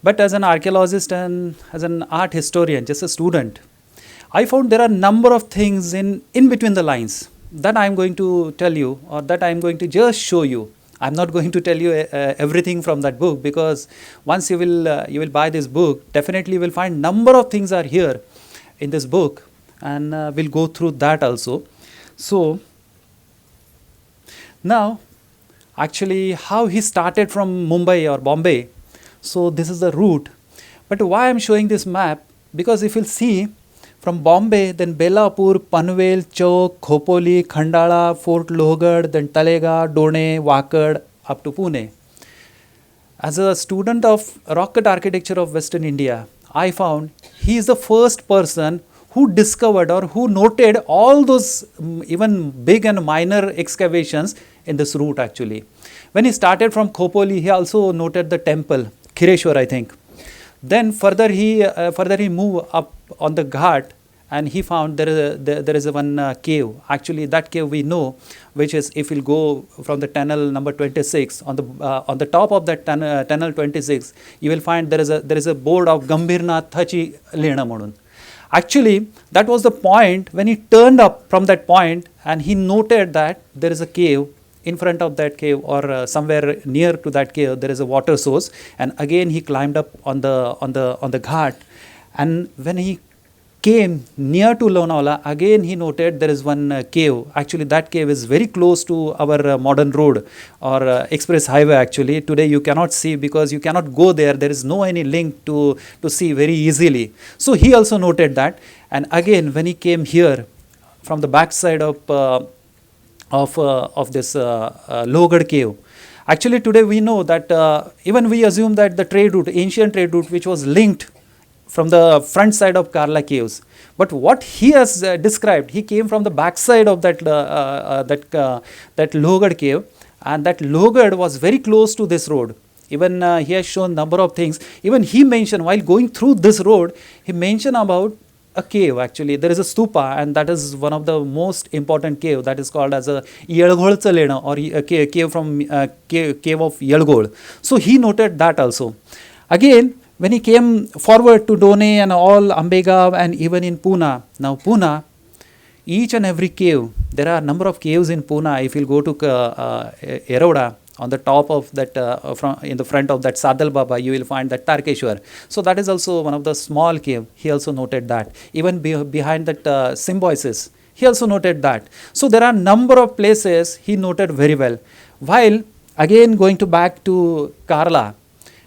But as an archaeologist and as an art historian, just a student, I found there are a number of things in between the lines that I am going to tell you, or that I am going to just show you. I'm not going to tell you everything from that book, because once you will buy this book, definitely you will find number of things are here in this book, and we'll go through that also. So now, actually, how he started from Mumbai or Bombay. So this is the route. But why I'm showing this map? Because if you'll see, from Bombay, then Belapur, Panvel, Chowk, Khopoli, Khandala, Fort Lohgad, then Talega, Done, Wakad, up to Pune. As a student of rock cut architecture of Western India, I found he is the first person who discovered or who noted all those even big and minor excavations in this route actually. When he started from Khopoli, he also noted the temple, Khireshwar I think. Then further he moved up on the ghat, and he found there is a one cave. Actually, that cave we know, which is, if you'll go from the tunnel number 26, on the top of that tunnel 26, you will find there is a board of Gambhirnath Thachi Lena Modun. Actually, that was the point when he turned up from that point, and he noted that there is a cave. In front of that cave, or somewhere near to that cave, there is a water source, and again he climbed up on the ghat, and when he came near to Lonavala, again he noted there is one cave. Actually, that cave is very close to our modern road or express highway. Actually, today you cannot see because you cannot go there. There is no any link to see very easily. So he also noted that, and again when he came here from the backside of this Lohgad cave. Actually, today we know that even we assume that the trade route, ancient trade route, which was linked from the front side of Karla caves. But what he has described, he came from the backside of that Lohgad cave, and that Lohgad was very close to this road. Even he has shown number of things. Even he mentioned, while going through this road, he mentioned about a cave. Actually, there is a stupa, and that is one of the most important cave, that is called as a Yelgholcha Lena, or a cave from cave of Yelgol. So he noted that also. Again, when he came forward to Done and all Ambega, and even in Pune. Now Pune, each and every cave, there are a number of caves in Pune. If you go to Eroda, on the top of that, in the front of that Sadal Baba, you will find that Tarkeshwar. So that is also one of the small cave. He also noted that. Even behind that symbiosis, he also noted that. So there are number of places he noted very well. While again going to back to Karla,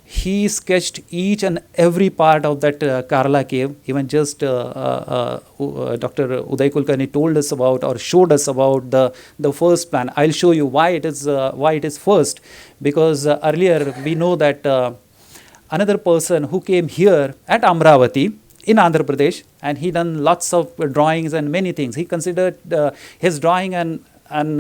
he sketched each and every part of that Karla cave. Even just Dr. Uday Kulkarni told us about, or showed us about the first plan. I'll show you why it is first, because earlier we know that another person who came here at Amravati in Andhra Pradesh, and he done lots of drawings and many things. He considered his drawing and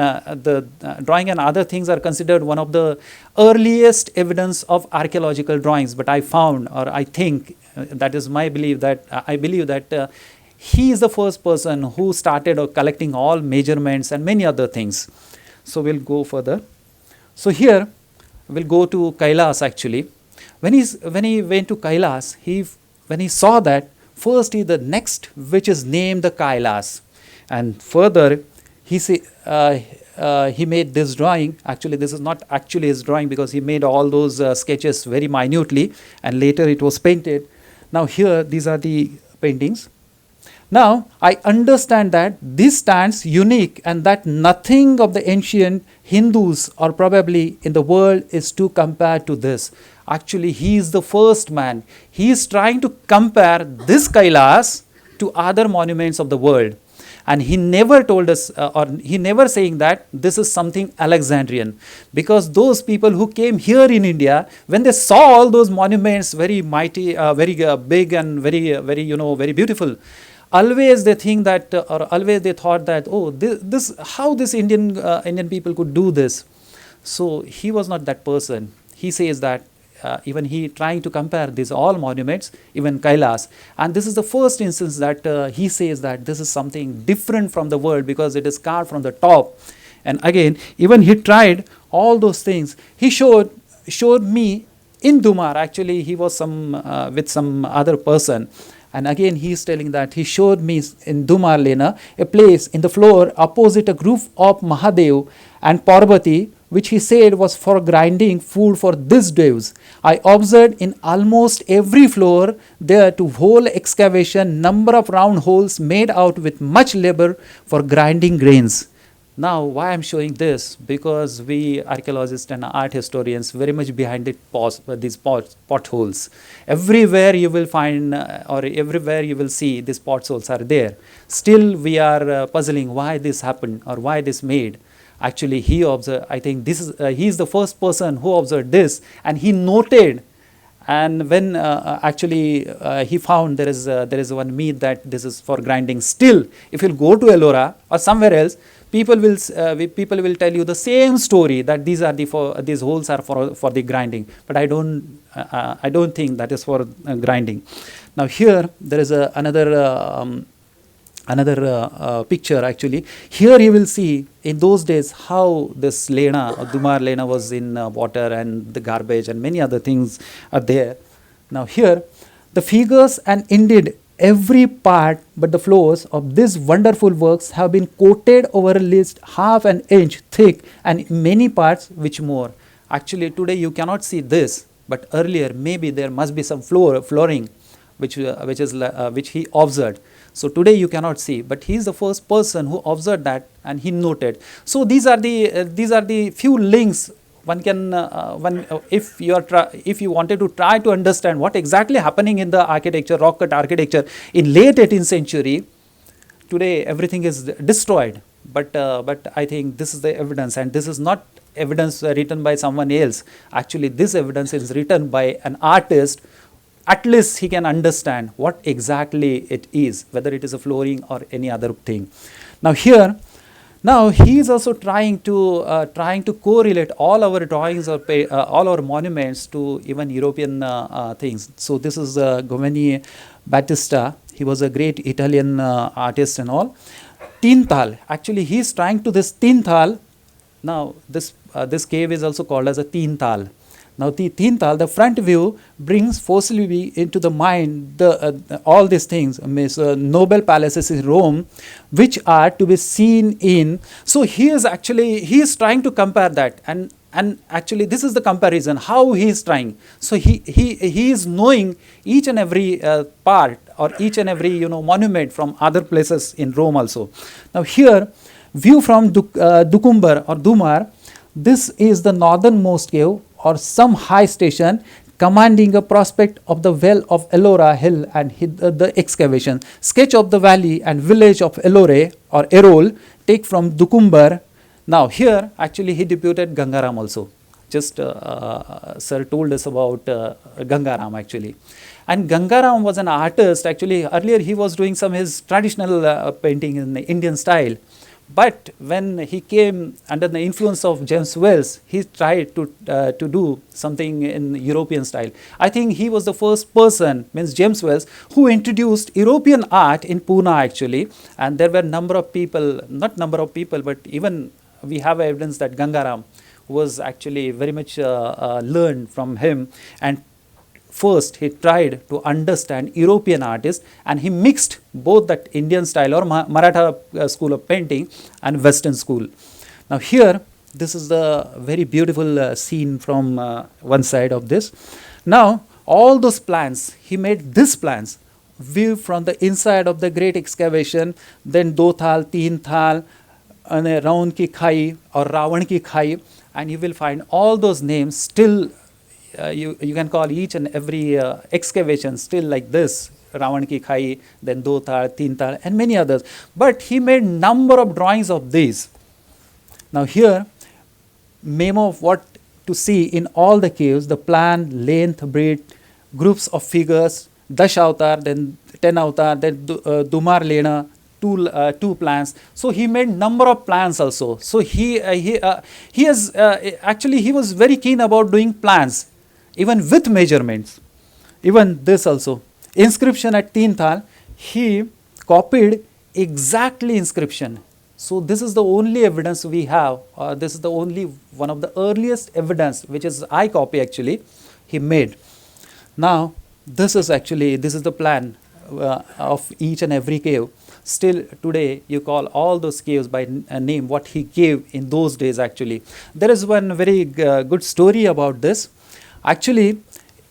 the drawing and other things are considered one of the earliest evidence of archaeological drawings. But I found, or I think, that is my belief, that I believe that he is the first person who started collecting all measurements and many other things. So we'll go further. So here we'll go to Kailas. Actually, when he went to Kailas, when he saw that, first the next, which is named the Kailas, and further he made this drawing. Actually, this is not actually his drawing, because he made all those sketches very minutely, and later it was painted. Now here, these are the paintings. Now I understand that this stands unique, and that nothing of the ancient Hindus or probably in the world is to compare to this. Actually, he is the first man. He is trying to compare this Kailas to other monuments of the world. And he never told us, or he never saying that this is something Alexandrian, because those people who came here in India, when they saw all those monuments, very mighty, very big and very very beautiful, always they think that, or always they thought that, oh, this how this Indian people could do this. So he was not that person. He says that even he trying to compare these all monuments, even Kailas, and this is the first instance that he says that this is something different from the world because it is carved from the top. And again, even he tried all those things. He showed me in Dumar. Actually, he was with some other person. And again, he is telling that he showed me in Dumar Lena a place in the floor opposite a group of Mahadev and Parvati, which he said was for grinding food for these devs. I observed in almost every floor there to whole excavation number of round holes made out with much labor for grinding grains. Now, why I am showing this? Because we archaeologists and art historians very much behind these potholes. Everywhere you will find or everywhere you will see these potholes are there. Still we are puzzling why this happened or why this made. Actually, he observed, I think this is, he is the first person who observed this, and he noted. And when he found there is one myth that this is for grinding. Still, if you go to Ellora or somewhere else, people will tell you the same story that these holes are for the grinding. But I don't think that is for grinding. Now here there is another picture. Actually, here you will see in those days how this Lena or Dumar Lena was in water, and the garbage and many other things are there. Now here the figures and indeed every part but the floors of these wonderful works have been coated over at least half an inch thick, and many parts which more. Actually today you cannot see this, but earlier maybe there must be some flooring which he observed. So today you cannot see, but he is the first person who observed that, and he noted. So these are the few links one can if you wanted to try to understand what exactly happening in the architecture, rock cut architecture in late 18th century. Today everything is destroyed, but I think this is the evidence, and this is not evidence written by someone else. Actually, this evidence is written by an artist. At least he can understand what exactly it is, whether it is a flooring or any other thing. Now here, he is also trying to correlate all our drawings or all our monuments to even European things. So this is Giovanni Battista. He was a great Italian artist and all. Tintal. Actually, he is trying to this Tintal. Now this cave is also called as a Tintal. Now the Tintal, the front view brings forcibly into the mind all these things, noble palaces in Rome, which are to be seen in. So he is trying to compare that, and actually this is the comparison how he is trying. So he is knowing each and every part or each and every monument from other places in Rome also. Now here, view from Dukumbar or Dumar. This is the northernmost cave or some high station commanding a prospect of the well of Ellora hill and the excavation. Sketch of the valley and village of Ellore or Erol, take from Dukumbar. Now here actually he deputed Gangaram also. Just sir told us about Gangaram actually. And Gangaram was an artist. Actually earlier he was doing his traditional painting in the Indian style. But when he came under the influence of James Wells, he tried to do something in European style. I think he was the first person, means James Wells, who introduced European art in Pune actually. And there were number of people, not number of people, but even we have evidence that Gangaram was actually very much learned from him. And first he tried to understand European artists, and he mixed both that Indian style or Maratha school of painting and Western school. Now here, this is the very beautiful scene from one side of this. Now all those plans, he made these plans, view from the inside of the great excavation, then Do Thal, Teen Thal, and Raun Ki Khai or Ravan Ki Khai, and you will find all those names still. You can call each and every excavation still like this Ravan Ki Khai, then Do Tal, Teen Tal, and many others. But he made number of drawings of these. Now here, memo of what to see in all the caves, the plan, length, breadth, groups of figures, Dash Avatar, then 10 Avatar, then Dumar Lena, two plans. So he made number of plans also. So he has actually he was very keen about doing plans, even with measurements. Even this also. Inscription at Teen Tal, he copied exactly inscription. So this is the only evidence we have. This is the only one of the earliest evidence, which is I copy actually, he made. Now this is the plan of each and every cave. Still today you call all those caves by name what he gave in those days actually. There is one very good story about this. Actually,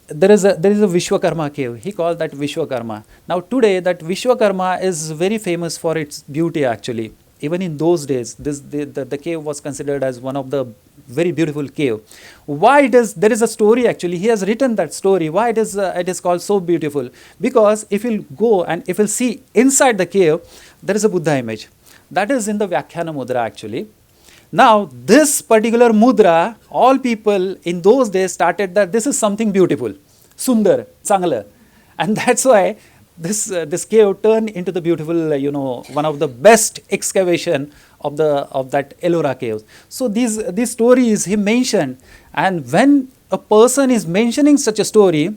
there is a Vishwakarma cave. He called that Vishwakarma. Now today that Vishwakarma is very famous for its beauty actually. Even in those days, the cave was considered as one of the very beautiful cave. Why there is a story actually. He has written that story. Why it is called so beautiful? Because if you'll go and if you'll see inside the cave, there is a Buddha image. That is in the Vyakhyana Mudra actually. Now this particular mudra, all people in those days started that this is something beautiful, sundar, changla, and that's why this cave turned into the beautiful, one of the best excavation of that Ellora caves. So these stories he mentioned, and when a person is mentioning such a story,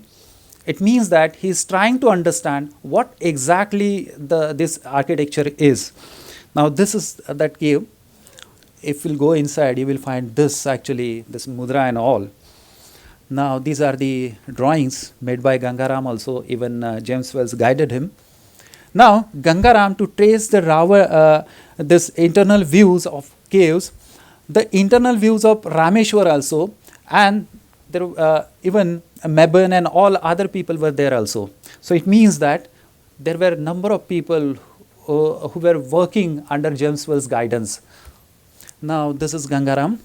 it means that he is trying to understand what exactly this architecture is. Now this is that cave. If you go inside, you will find this mudra and all. Now these are the drawings made by Gangaram also. Even James Wells guided him. Now Gangaram, to trace the this internal views of caves, the internal views of Rameshwar also, and there even Mebane and all other people were there also. So it means that there were a number of people who were working under James Wells' guidance. Now this is Gangaram,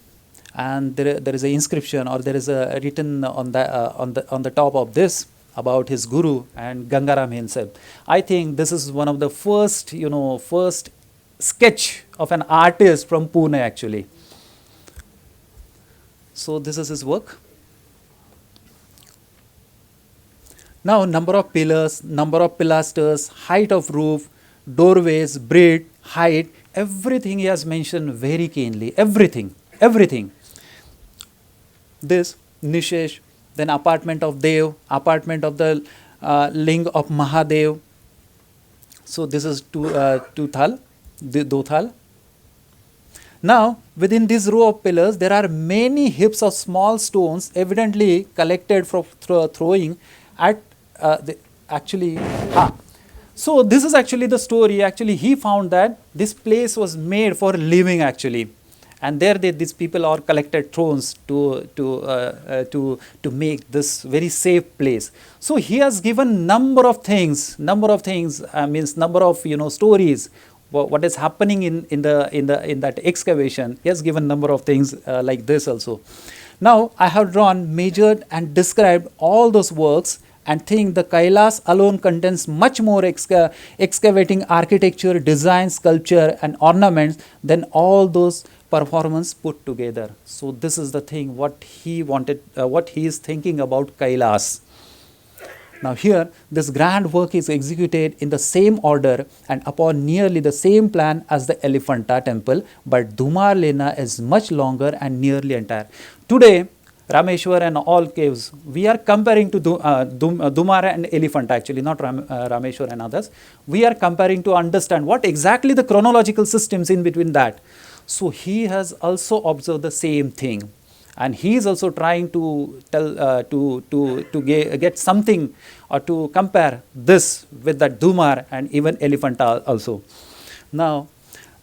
and there is an inscription, or there is a written on the top of this about his guru and Gangaram himself. I think this is one of the first sketch of an artist from Pune actually. So this is his work. Now number of pillars, number of pilasters, height of roof, doorways, breadth, height, everything he has mentioned very keenly. Everything. This Nishesh, then apartment of Dev, apartment of the Ling of Mahadev. So this is two thal, do thal. Now within this row of pillars there are many heaps of small stones evidently collected from throwing at So this is actually the story. Actually, he found that this place was made for living actually, and there these people are collected thrones to make this very safe place. So he has given number of things means number of stories. What is happening in that excavation? He has given number of things like this also. Now I have drawn, measured, and described all those works, and think the Kailas alone contains much more excavating architecture, design, sculpture, and ornaments than all those performances put together. So this is the thing what he wanted, what he is thinking about Kailas. Now here, this grand work is executed in the same order and upon nearly the same plan as the Elephanta temple, but Dumar Lena is much longer and nearly entire. Today, Rameshwar and all caves, we are comparing to Dumar and Elephant actually, not Rameshwar and others. We are comparing to understand what exactly the chronological systems in between that. So he has also observed the same thing, and he is also trying to tell to get something or to compare this with that Dumar and even Elephanta also. Now,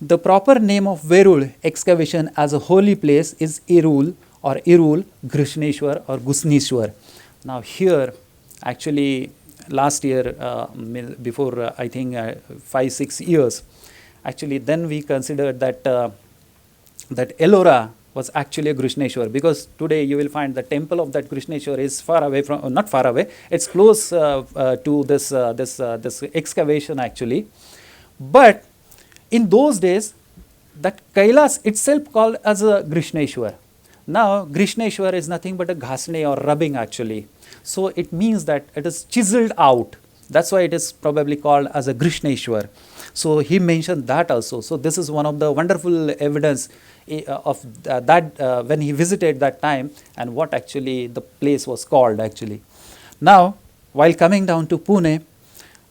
the proper name of Verul excavation as a holy place is Irul or Irul, Grishneshwar or Gusneshwar. Now here, actually last year, before I think 5-6 years, actually then we considered that that Ellora was actually a Krishneshwar, because today you will find the temple of that Krishneshwar is far away from, not far away, it's close to this excavation actually. But in those days, that Kailas itself called as a Krishneshwar. Now Krishneshwar is nothing but a ghasne or rubbing actually. So it means that it is chiseled out. That's why it is probably called as a Krishneshwar. So he mentioned that also. So this is one of the wonderful evidence of that when he visited that time, and what actually the place was called actually. Now, while coming down to Pune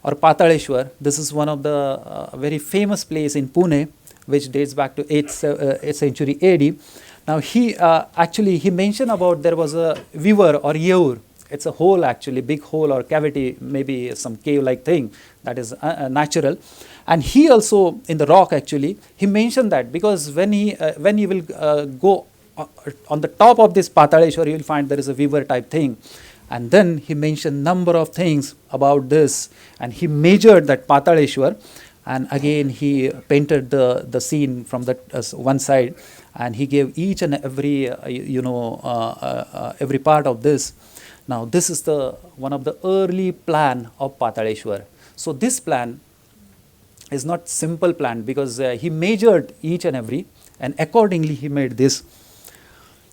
or Pataleshwar, this is one of the very famous place in Pune, which dates back to 8th century AD. Now he actually he mentioned about there was a weaver or yeur. It's a hole actually, big hole or cavity, maybe some cave-like thing that is natural. And he also in the rock actually he mentioned that, because when he will go on the top of this Pataleshwar, you will find there is a weaver type thing. And then he mentioned number of things about this, and he measured that Pataleshwar, and again he painted the scene from that one side, and he gave each and every every part of this. Now this is the one of the early plan of Pataleshwar. So this plan is not simple plan, because he measured each and every, and accordingly he made this.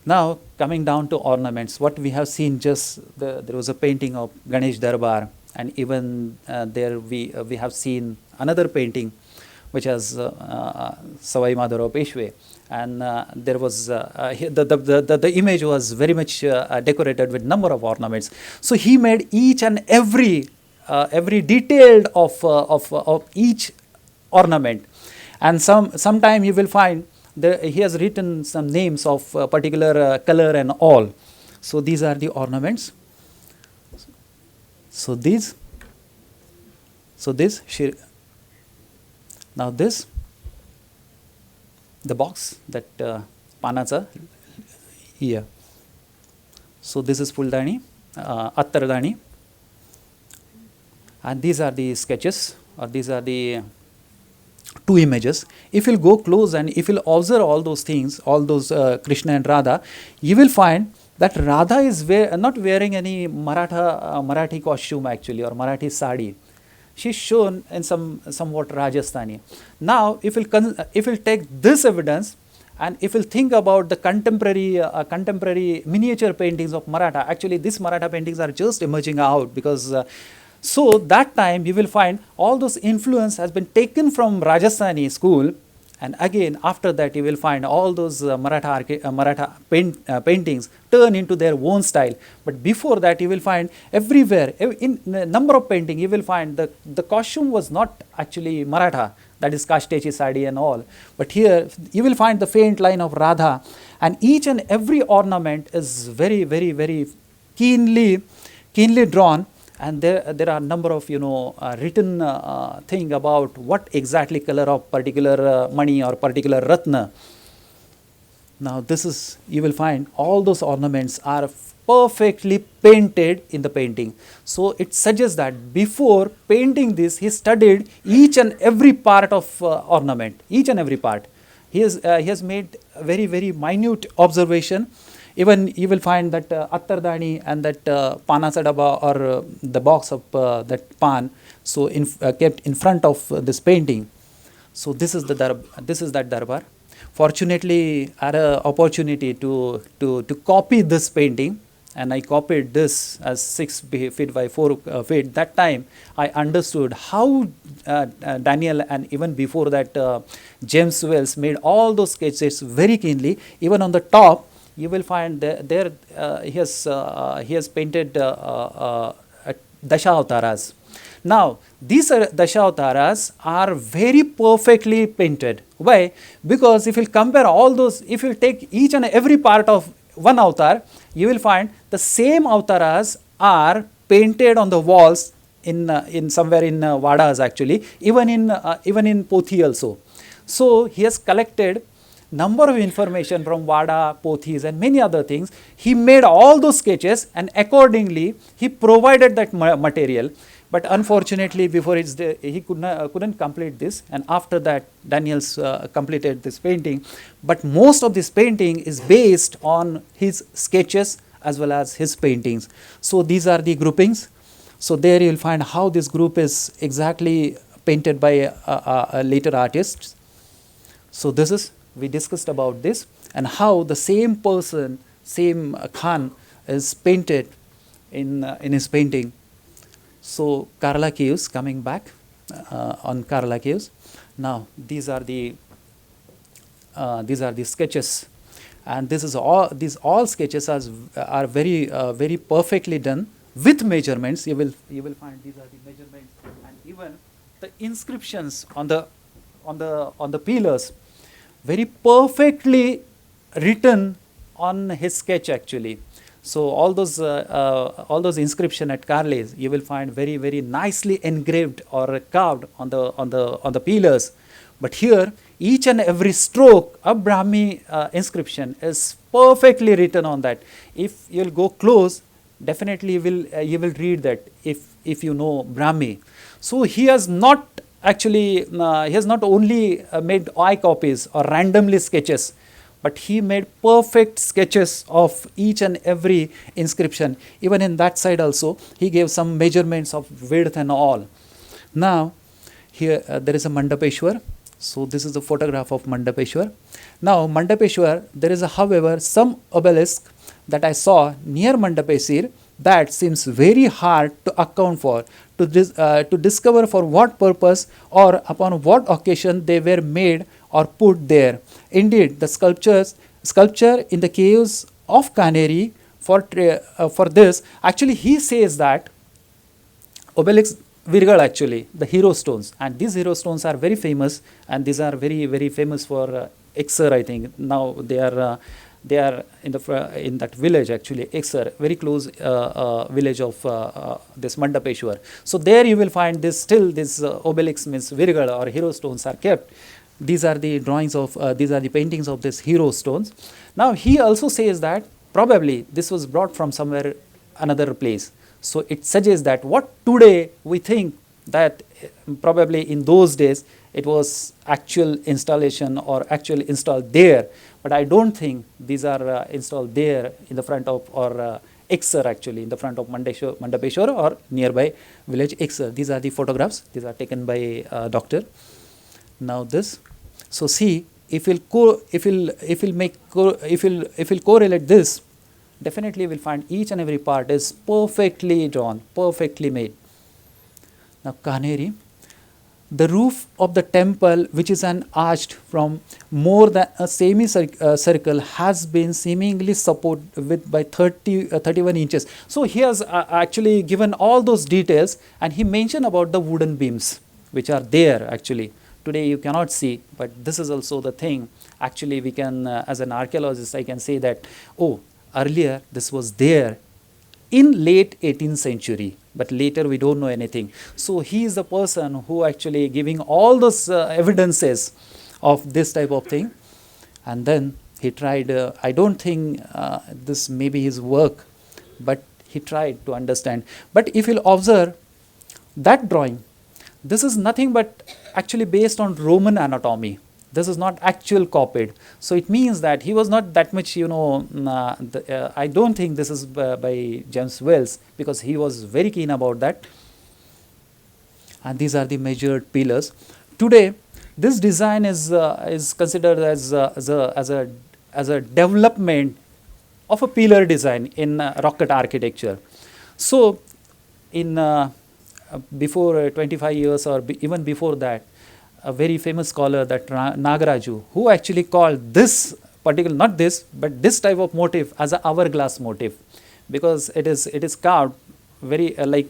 Now coming down to ornaments, what we have seen, just there was a painting of Ganesh Darbar, and even there we have seen another painting which has Sawai Madhavrao Peshwa, and there was the image was very much decorated with number of ornaments. So he made each and every detailed of each ornament, and sometime you will find he has written some names of particular color and all. So these are the ornaments. So this, now this, the box that Panacha here. So this is Fuldani, Attardani, and these are the sketches, or these are the two images. If you'll go close and if you'll observe all those things, all those Krishna and Radha, you will find that Radha is not wearing any Marathi costume actually, or Marathi sari. She's shown in somewhat Rajasthani. Now, if you'll take this evidence, and if you'll think about the contemporary miniature paintings of Maratha, actually these Maratha paintings are just emerging out, because so that time you will find all those influence has been taken from Rajasthani school, and again after that you will find all those Maratha paintings turn into their own style. But before that you will find everywhere, in number of painting you will find the costume was not actually Maratha, that is Kashtechi sari and all, but here you will find the faint line of Radha, and each and every ornament is very, very, very keenly drawn. And there are number of written thing about what exactly color of particular mani or particular ratna. Now this is, you will find all those ornaments are perfectly painted in the painting. So it suggests that before painting this, he studied each and every part of ornament, each and every part. He has made very, very minute observation. Even you will find that Attardani and that Panasadaba, or the box of that pan, so kept in front of this painting. So this is that darbar. Fortunately, I had an opportunity to copy this painting, and I copied this as 6 feet by 4 feet. That time I understood how Daniel, and even before that James Wells, made all those sketches very keenly. Even on the top you will find there he has painted Dasha Avtaras. Now these Dasha Avtaras are very perfectly painted. Why? Because if you compare all those, if you take each and every part of one avatar, you will find the same Avtaras are painted on the walls in somewhere in Vadas actually, even in Pothi also. So he has collected number of information from Vada, Pothis and many other things. He made all those sketches, and accordingly he provided that material. But unfortunately, before he couldn't complete this, and after that, Daniels completed this painting. But most of this painting is based on his sketches as well as his paintings. So these are the groupings. So there you will find how this group is exactly painted by later artists. So this is, we discussed about this, and how the same person, same Khan is painted in his painting. So Kerala caves, coming back on Kerala caves. Now these are the sketches, and these all sketches are very very perfectly done with measurements. You will find these are the measurements, and even the inscriptions on the pillars, very perfectly written on his sketch actually. So all those inscription at Carles, you will find very very nicely engraved or carved on the pillars. But here, each and every stroke of Brahmi inscription is perfectly written on that. If you will go close, definitely you will read that if you know Brahmi. So he has not actually he has not only made eye copies or randomly sketches, but he made perfect sketches of each and every inscription. Even in that side also, he gave some measurements of width and all. Now, here there is a Mandapeshwar. So this is a photograph of Mandapeshwar. Now, Mandapeshwar, there is however some obelisk that I saw near Mandapesir that seems very hard to account for, to discover for what purpose or upon what occasion they were made or put there. Indeed, the sculpture in the caves of Canary for this, actually he says that obelisk Virgal actually, the hero stones, and these hero stones are very famous, and these are very very famous for Exer, I think. Now they are in that village actually, Exer, very close village of this Mandapeshwar. So there you will find this obelisk means Virgal or hero stones are kept. These are the drawings of these are the paintings of these hero stones. Now he also says that probably this was brought from somewhere another place. So it suggests that what today we think that probably in those days it was actual installation or actually installed there, but I don't think these are installed there in the front of or Exer actually in the front of Mandapeshwar or nearby village Exer. These are the photographs. These are taken by doctor. Now this. So see, if we'll correlate this, definitely we'll find each and every part is perfectly drawn, perfectly made. Now Kaneri, the roof of the temple, which is an arched from more than a semicircle, has been seemingly supported with by 31 inches. So he has actually given all those details, and he mentioned about the wooden beams which are there actually. Today you cannot see, but this is also the thing. Actually, we can, as an archaeologist, I can say that, oh, earlier this was there in late 18th century, but later we don't know anything. So he is the person who actually giving all those evidences of this type of thing. And then he tried, I don't think this may be his work, but he tried to understand. But if you'll observe that drawing, this is nothing but actually based on Roman anatomy. This is not actual copied. So it means that he was not that much, I don't think this is by James Wells, because he was very keen about that. And these are the measured pillars. Today, this design is considered as a development of a pillar design in rocket architecture. So in before 25 years or even before that, a very famous scholar, that Nagaraju, who actually called this particular, not this, but this type of motif as an hourglass motif, because it is carved very like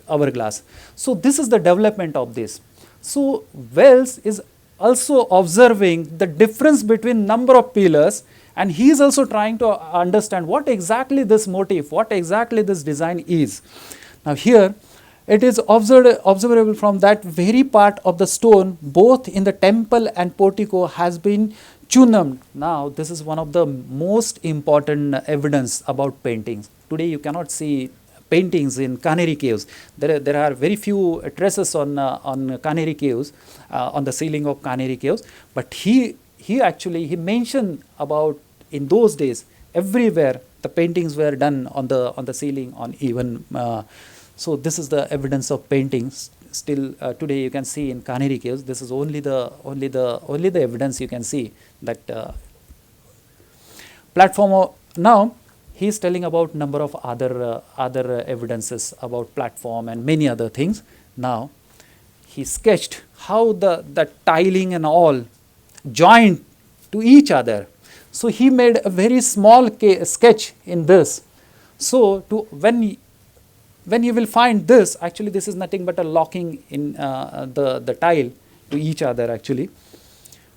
hourglass. So this is the development of this. So Wells is also observing the difference between number of pillars, and he is also trying to understand what exactly this motif, what exactly this design is. Now here, it is observable from that very part of the stone, both in the temple and portico, has been chunammed. Now, this is one of the most important evidence about paintings. Today, you cannot see paintings in Canary Caves. There are very few traces on Canary Caves, on the ceiling of Canary Caves. But he mentioned about in those days everywhere the paintings were done on the ceiling, on even. So this is the evidence of paintings. Still today you can see in Canary Caves. This is only the evidence you can see that platform. Now he is telling about number of other evidences about platform and many other things. Now he sketched how the tiling and all joined to each other. So he made a very small sketch in this. So when you will find this, actually this is nothing but a locking in the tile to each other actually.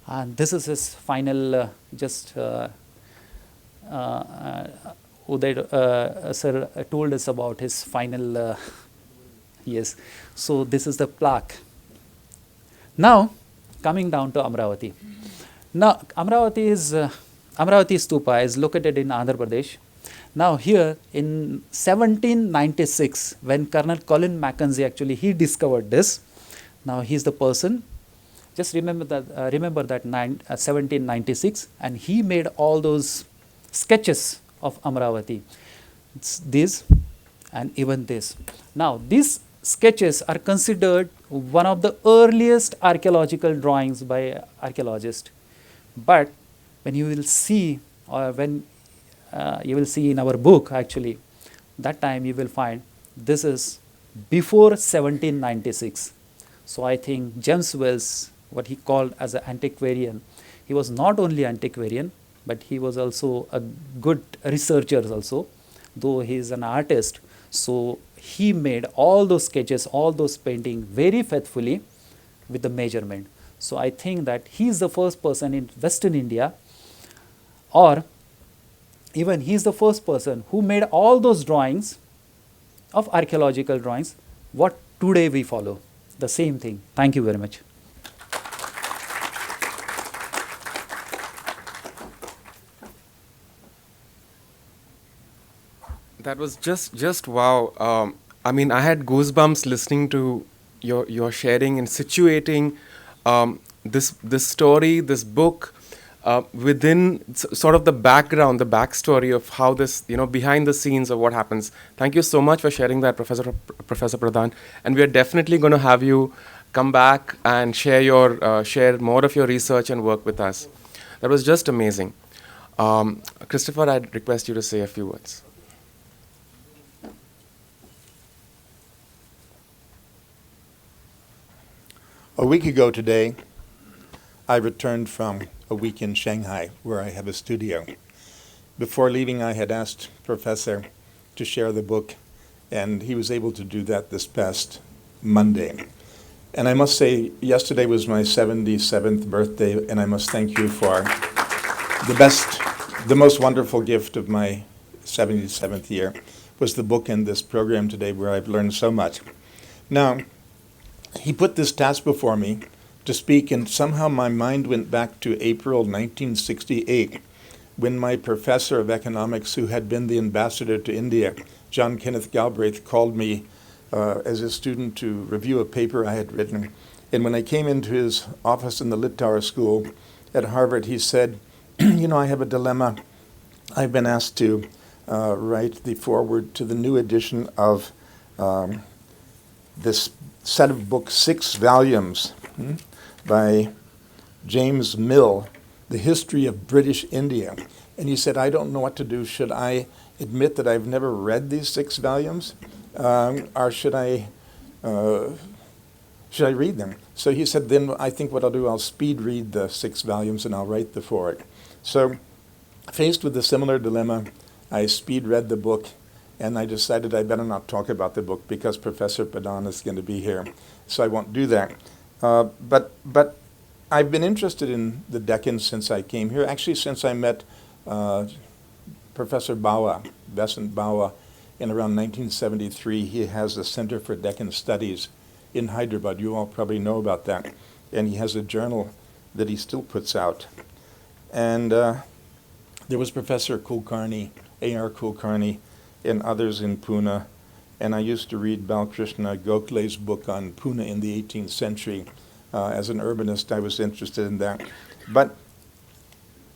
And this is his final Uday sir told us about his final yes. So this is the plaque. Now coming down to Amravati. Now Amravati Stupa is located in Andhra Pradesh. Now here in 1796, when Colonel Colin Mackenzie actually he discovered this. Now he is the person. Just remember that 1796, and he made all those sketches of Amravati. It's this and even this. Now these sketches are considered one of the earliest archaeological drawings by archaeologists. But when you will see, or when you will see in our book actually, that time you will find this is before 1796. So I think James Wells, what he called as an antiquarian, he was not only antiquarian, but he was also a good researcher also, though he is an artist. So he made all those sketches, all those paintings very faithfully with the measurement. So I think that he is the first person in Western India, or even he is the first person who made all those drawings of archaeological drawings, what today we follow, the same thing. Thank you very much. That was just wow. I mean, I had goosebumps listening to your sharing and situating this story, this book, within sort of the background, the backstory of how this, behind the scenes of what happens. Thank you so much for sharing that, Professor Pradhan. And we are definitely going to have you come back and share more of your research and work with us. That was just amazing. Christopher, I'd request you to say a few words. A week ago today, I returned from a week in Shanghai, where I have a studio. Before leaving, I had asked Professor to share the book, and he was able to do that this past Monday. And I must say, yesterday was my 77th birthday, and I must thank you for the most wonderful gift of my 77th year was the book and this program today, where I've learned so much. Now, he put this task before me to speak, and somehow my mind went back to April 1968, when my professor of economics, who had been the ambassador to India, John Kenneth Galbraith, called me as a student to review a paper I had written. And when I came into his office in the Littauer School at Harvard, he said, I have a dilemma. I've been asked to write the foreword to the new edition of this set of books, 6 volumes, by James Mill, The History of British India. And he said, I don't know what to do. Should I admit that I've never read these 6 volumes? Or should I read them? So he said, then I think what I'll do, I'll speed read the 6 volumes and I'll write the foreword. So faced with a similar dilemma, I speed read the book, and I decided I better not talk about the book because Professor Pradhan is going to be here, so I won't do that. But I've been interested in the Deccan since I came here, actually since I met Professor Bawa, Besant Bawa, in around 1973. He has the Center for Deccan Studies in Hyderabad. You all probably know about that. And he has a journal that he still puts out. And there was Professor Kulkarni, A.R. Kulkarni, and others in Pune, and I used to read Balkrishna Gokhale's book on Pune in the 18th century. As an urbanist, I was interested in that. But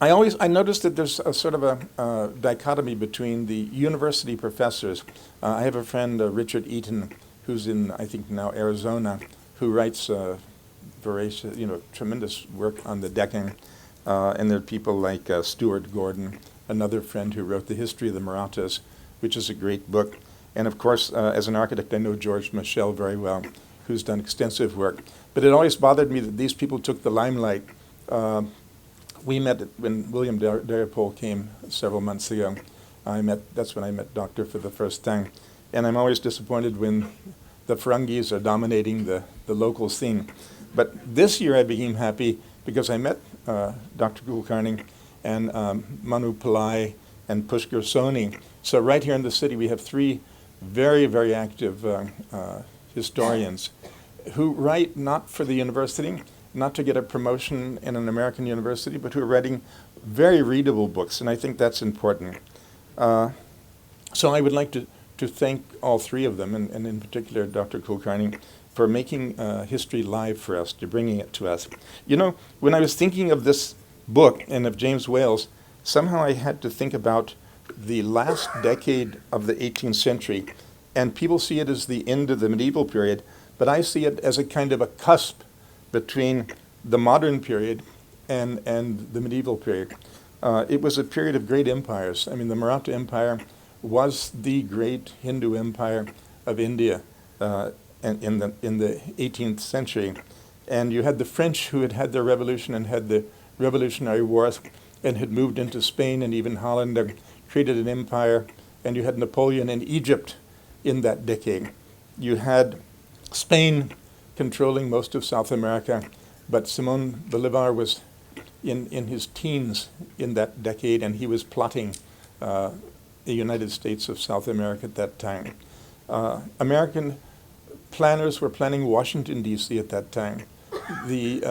I noticed that there's a sort of a dichotomy between the university professors. I have a friend, Richard Eaton, who's in, I think now, Arizona, who writes voracious, tremendous work on the Deccan. And there are people like Stuart Gordon, another friend who wrote The History of the Marathas, which is a great book. And of course, as an architect, I know George Michel very well, who's done extensive work. But it always bothered me that these people took the limelight. We met when William Dalrymple came several months ago. That's when I met Doctor for the first time. And I'm always disappointed when the Ferengis are dominating the local scene. But this year I became happy because I met Dr. Kulkarni and Manu Pillai and Pushkar Soni. So right here in the city we have three very, very active historians who write not for the university, not to get a promotion in an American university, but who are writing very readable books, and I think that's important. So I would like to thank all three of them, and in particular Dr. Kulkarni, for making history live for us, to bringing it to us. When I was thinking of this book and of James Wales, somehow I had to think about the last decade of the 18th century, and people see it as the end of the medieval period, but I see it as a kind of a cusp between the modern period and the medieval period. It was a period of great empires. I mean, the Maratha Empire was the great Hindu empire of India in the 18th century. And you had the French who had had their revolution and had the Revolutionary Wars and had moved into Spain and even Holland and created an empire. And you had Napoleon in Egypt in that decade. You had Spain controlling most of South America, but Simon Bolivar was in his teens in that decade, and he was plotting the United States of South America at that time. American planners were planning Washington, D.C. at that time. The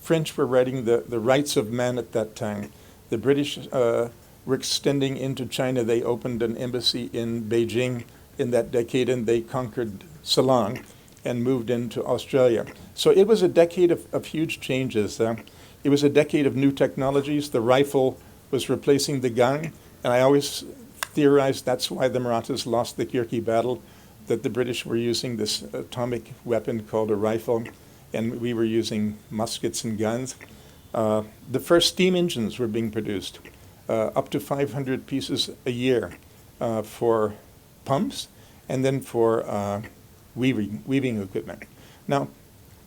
French were writing the rights of man at that time. The British were extending into China. They opened an embassy in Beijing in that decade, and they conquered Ceylon and moved into Australia. So it was a decade of huge changes. It was a decade of new technologies. The rifle was replacing the gun, and I always theorized that's why the Marathas lost the Kirki battle, that the British were using this atomic weapon called a rifle, and we were using muskets and guns. The first steam engines were being produced, up to 500 pieces a year for pumps, and then for weaving equipment. Now,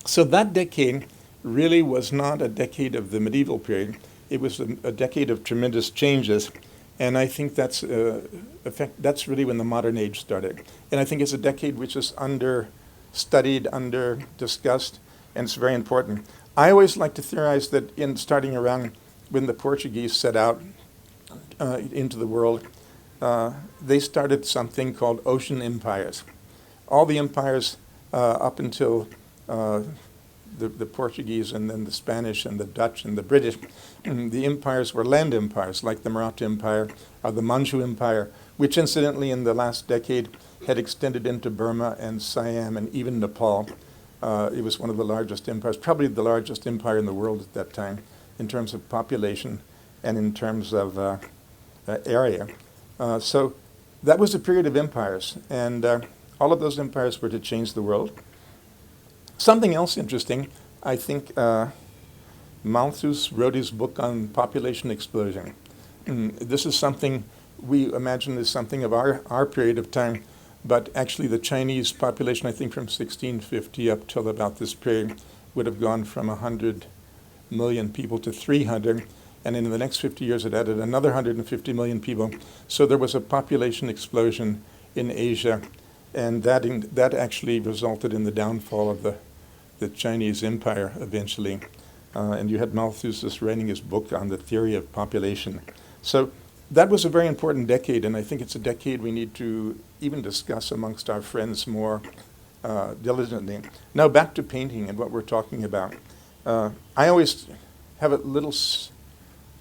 so that decade really was not a decade of the medieval period. It was a decade of tremendous changes, and I think that's really when the modern age started. And I think it's a decade which is under-studied, under-discussed, and it's very important. I always like to theorize that in starting around when the Portuguese set out into the world, they started something called ocean empires. All the empires up until the Portuguese and then the Spanish and the Dutch and the British, the empires were land empires, like the Maratha Empire or the Manchu Empire, which incidentally in the last decade had extended into Burma and Siam and even Nepal. It was one of the largest empires, probably the largest empire in the world at that time in terms of population and in terms of area. So that was a period of empires, and all of those empires were to change the world. Something else interesting, I think Malthus wrote his book on population explosion. This is something we imagine is something of our period of time, but actually the Chinese population, I think from 1650 up till about this period, would have gone from 100 million people to 300, and in the next 50 years it added another 150 million people. So there was a population explosion in Asia, and that actually resulted in the downfall of the Chinese empire eventually. And you had Malthus writing his book on the theory of population. So that was a very important decade, and I think it's a decade we need to even discuss amongst our friends more diligently. Now back to painting and what we're talking about. I always have a little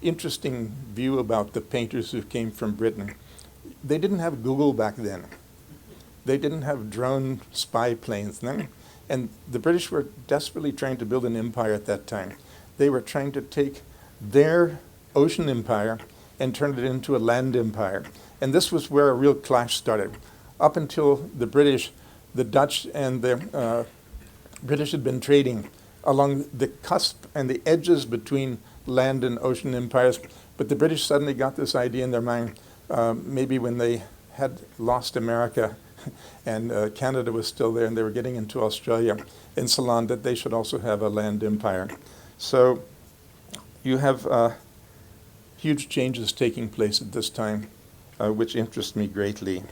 interesting view about the painters who came from Britain. They didn't have Google back then. They didn't have drone spy planes, no? And the British were desperately trying to build an empire at that time. They were trying to take their ocean empire and turn it into a land empire. And this was where a real clash started. Up until the British, the Dutch and the British had been trading along the cusp and the edges between land and ocean empires. But the British suddenly got this idea in their mind, maybe when they had lost America and Canada was still there and they were getting into Australia and Ceylon, that they should also have a land empire. So you have huge changes taking place at this time, which interest me greatly.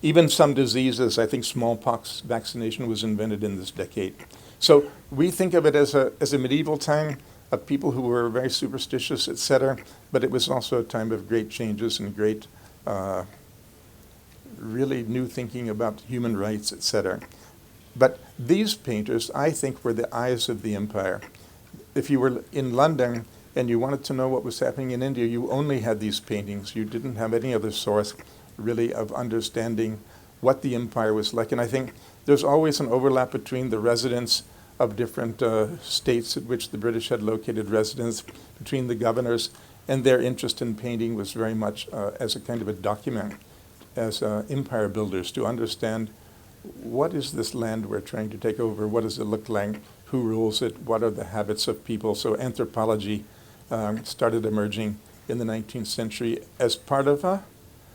Even some diseases, I think smallpox vaccination was invented in this decade. So we think of it as a medieval time of people who were very superstitious, etc., but it was also a time of great changes and great really new thinking about human rights, etc. But these painters, I think, were the eyes of the empire. If you were in London and you wanted to know what was happening in India, you only had these paintings. You didn't have any other source, really, of understanding what the empire was like. And I think there's always an overlap between the residents of different states at which the British had located residence, between the governors, and their interest in painting was very much as a kind of a document, as empire builders, to understand what is this land we're trying to take over, what does it look like, who rules it, what are the habits of people. So anthropology started emerging in the 19th century as part of a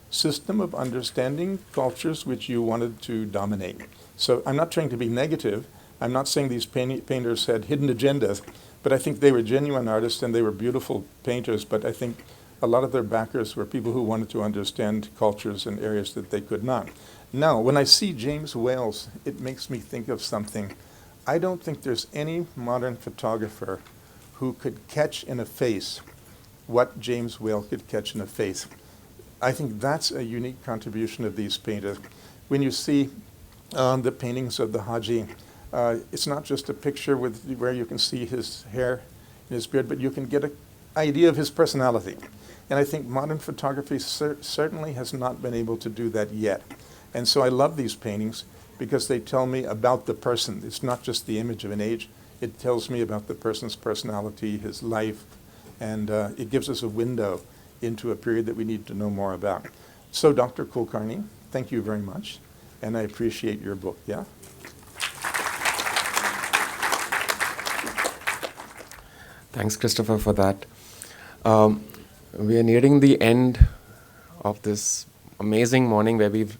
system of understanding cultures which you wanted to dominate. So I'm not trying to be negative. I'm not saying these painters had hidden agendas, but I think they were genuine artists and they were beautiful painters, but I think a lot of their backers were people who wanted to understand cultures in areas that they could not. Now, when I see James Whale's, it makes me think of something. I don't think there's any modern photographer who could catch in a face what James Whale could catch in a face. I think that's a unique contribution of these painters. When you see the paintings of the Haji, it's not just a picture where you can see his hair and his beard, but you can get an idea of his personality. And I think modern photography certainly has not been able to do that yet. And so I love these paintings because they tell me about the person. It's not just the image of an age. It tells me about the person's personality, his life, and it gives us a window into a period that we need to know more about. So Dr. Kulkarni, thank you very much, and I appreciate your book, yeah? Thanks, Christopher, for that. We are nearing the end of this amazing morning where we've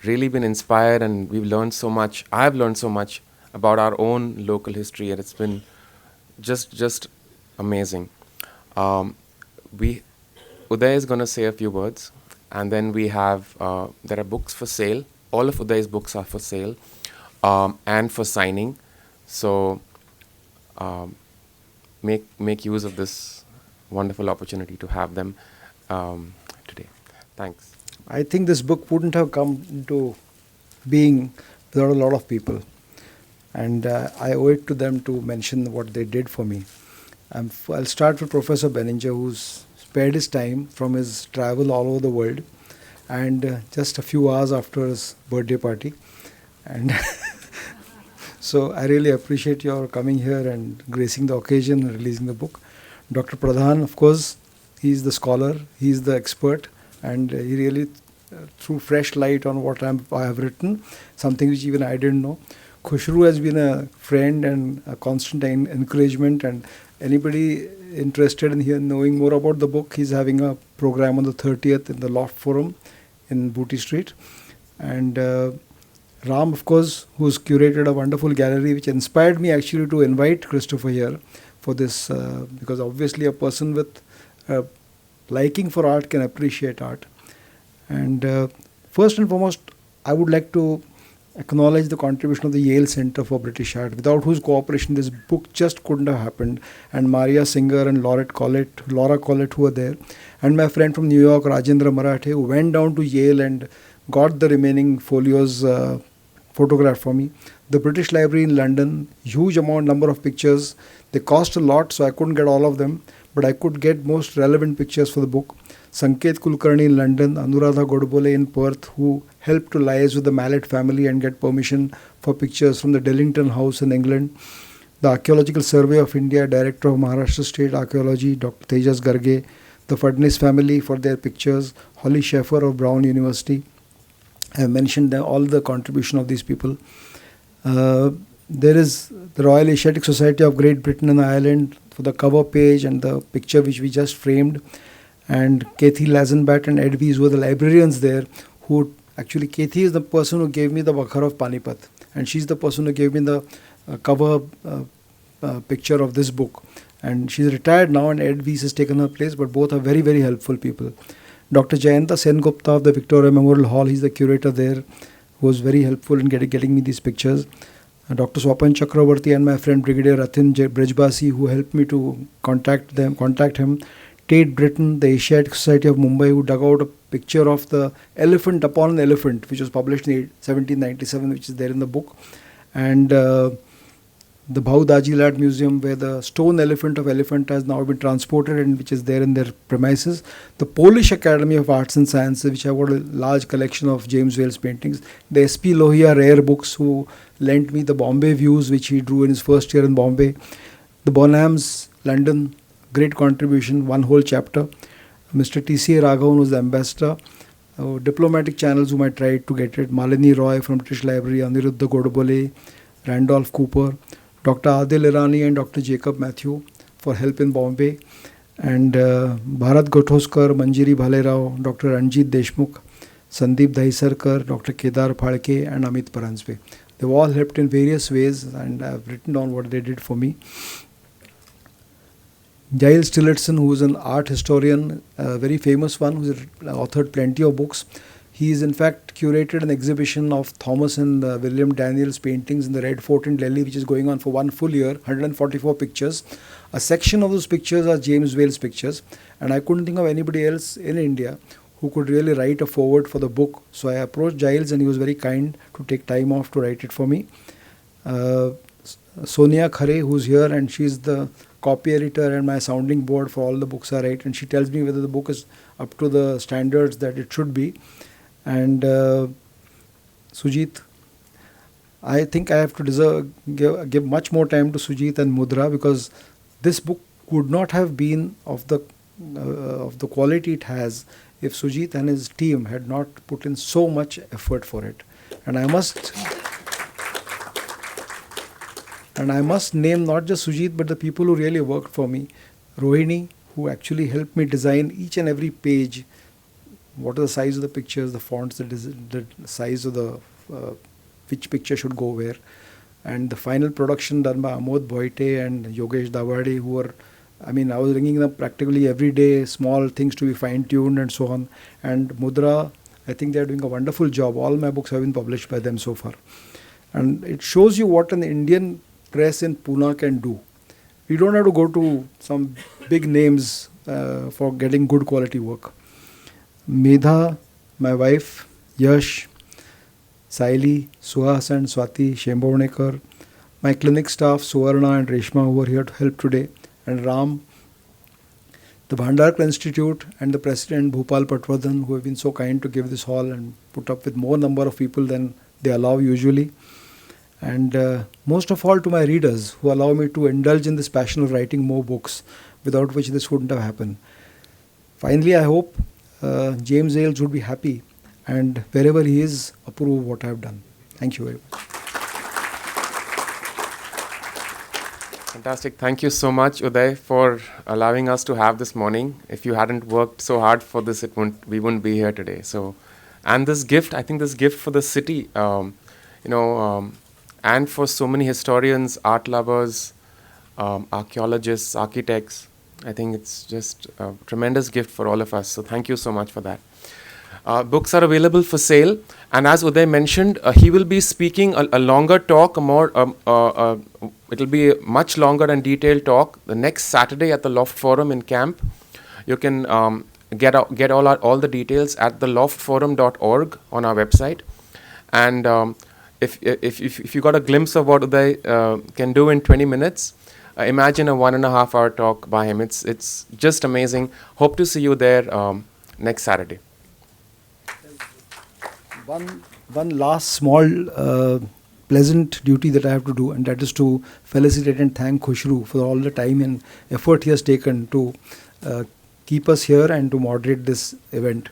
really been inspired and we've learned so much. I've learned so much about our own local history, and it's been just amazing. Uday is going to say a few words, and then we have, there are books for sale. All of Uday's books are for sale and for signing. So make use of this wonderful opportunity to have them today. Thanks. I think this book wouldn't have come into being without a lot of people. And I owe it to them to mention what they did for me. I'll start with Professor Benninger, who's spared his time from his travel all over the world, and just a few hours after his birthday party. And so I really appreciate your coming here and gracing the occasion and releasing the book. Dr. Pradhan, of course, he's the scholar, he's the expert, and he really threw fresh light on what I have written, something which even I didn't know. Khushru has been a friend and a constant encouragement, and anybody interested in knowing more about the book, he's having a program on the 30th in the Loft Forum in Booty Street. And Ram, of course, who's curated a wonderful gallery, which inspired me actually to invite Christopher here for this, because obviously a person with liking for art can appreciate art. And first and foremost, I would like to acknowledge the contribution of the Yale Center for British Art, without whose cooperation this book just couldn't have happened, and Maria Singer and Laura Collett, who were there, and my friend from New York, Rajendra Marathe, who went down to Yale and got the remaining folios photographed for me. The British Library in London, huge number of pictures. They cost a lot, so I couldn't get all of them. but I could get most relevant pictures for the book. Sanket Kulkarni in London, Anuradha Godbole in Perth, who helped to liaise with the Mallet family and get permission for pictures from the Dellington House in England. The Archaeological Survey of India, Director of Maharashtra State Archaeology, Dr. Tejas Garge, the Fadnis family for their pictures, Holly Schaeffer of Brown University. I have mentioned all the contribution of these people. There is the Royal Asiatic Society of Great Britain and Ireland for the cover page and the picture which we just framed. And Kathy Lazenbat and Ed Wies were the librarians there, who actually, Kathy is the person who gave me the Bakhar of Panipat, and she's the person who gave me the cover picture of this book. And she's retired now, and Ed Wies has taken her place, but both are very, very helpful people. Dr. Jayanta Sengupta of the Victoria Memorial Hall, he's the curator there, who was very helpful in getting me these pictures. Dr. Swapan Chakravarti and my friend Brigadier Atin Brajbasi, who helped me to contact him. Tate Britton, the Asiatic Society of Mumbai, who dug out a picture of the elephant upon an elephant, which was published in 1797, which is there in the book. And the Bhau Dajilat Museum, where the stone elephant of Elephant has now been transported and which is there in their premises. The Polish Academy of Arts and Sciences, which have got a large collection of James Whale's paintings. The S.P. Lohia Rare Books, who lent me the Bombay views, which he drew in his first year in Bombay. The Bonhams, London, great contribution, one whole chapter. Mr. T.C.A. Raghavan was the ambassador. Diplomatic channels whom I tried to get it. Malini Roy from British Library, Aniruddha Godbole, Randolph Cooper, Dr. Adil Irani and Dr. Jacob Matthew for help in Bombay, and Bharat Gothoskar, Manjiri Bhalerao, Dr. Ranjit Deshmukh, Sandeep Dahisarkar, Dr. Kedar Phalke and Amit Paranspe. They've all helped in various ways, and I've written down what they did for me. Giles Tillotson, who is an art historian, a very famous one, who's authored plenty of books. He is in fact curated an exhibition of Thomas and William Daniels paintings in the Red Fort in Delhi, which is going on for one full year, 144 pictures. A section of those pictures are James Whale's pictures, and I couldn't think of anybody else in India who could really write a foreword for the book. So I approached Giles, and he was very kind to take time off to write it for me. Sonia Khare, who's here, and she's the copy editor and my sounding board for all the books I write, and she tells me whether the book is up to the standards that it should be. And Sujit, I think I have to give much more time to Sujit and Mudra, because this book would not have been of the quality it has if Sujit and his team had not put in so much effort for it. And I must name not just Sujit, but the people who really worked for me. Rohini, who actually helped me design each and every page. What are the size of the pictures, the fonts, the size of the which picture should go where, and the final production done by Amod Boite and Yogesh Davade, who were, I was ringing them practically every day, small things to be fine-tuned and so on. And Mudra, I think they are doing a wonderful job. All my books have been published by them so far. And it shows you what an Indian press in Pune can do. We don't have to go to some big names for getting good quality work. Medha, my wife, Yash, Saili, Suhas and Swati, Shembhavnekar, my clinic staff, Suvarna and Reshma, who are here to help today, and Ram, the Bhandarkar Institute and the president, Bhupal Patwardhan, who have been so kind to give this hall and put up with more number of people than they allow usually. And most of all to my readers, who allow me to indulge in this passion of writing more books, without which this wouldn't have happened. Finally, I hope James Ailes would be happy, and wherever he is, approve what I have done. Thank you very much. Fantastic. Thank you so much, Uday, for allowing us to have this morning. If you hadn't worked so hard for this, we wouldn't be here today. So, and this gift, I think this gift for the city, and for so many historians, art lovers, archaeologists, architects, I think it's just a tremendous gift for all of us. So thank you so much for that. Books are available for sale, and as Uday mentioned, he will be speaking a longer talk, it'll be a much longer and detailed talk the next Saturday at the Loft Forum in Camp. You can get all the details at theloftforum.org on our website. And if you got a glimpse of what Uday can do in 20 minutes, Imagine a 1.5 hour talk by him. It's just amazing. Hope to see you there next Saturday. One last small pleasant duty that I have to do, and that is to felicitate and thank Khushru for all the time and effort he has taken to keep us here and to moderate this event.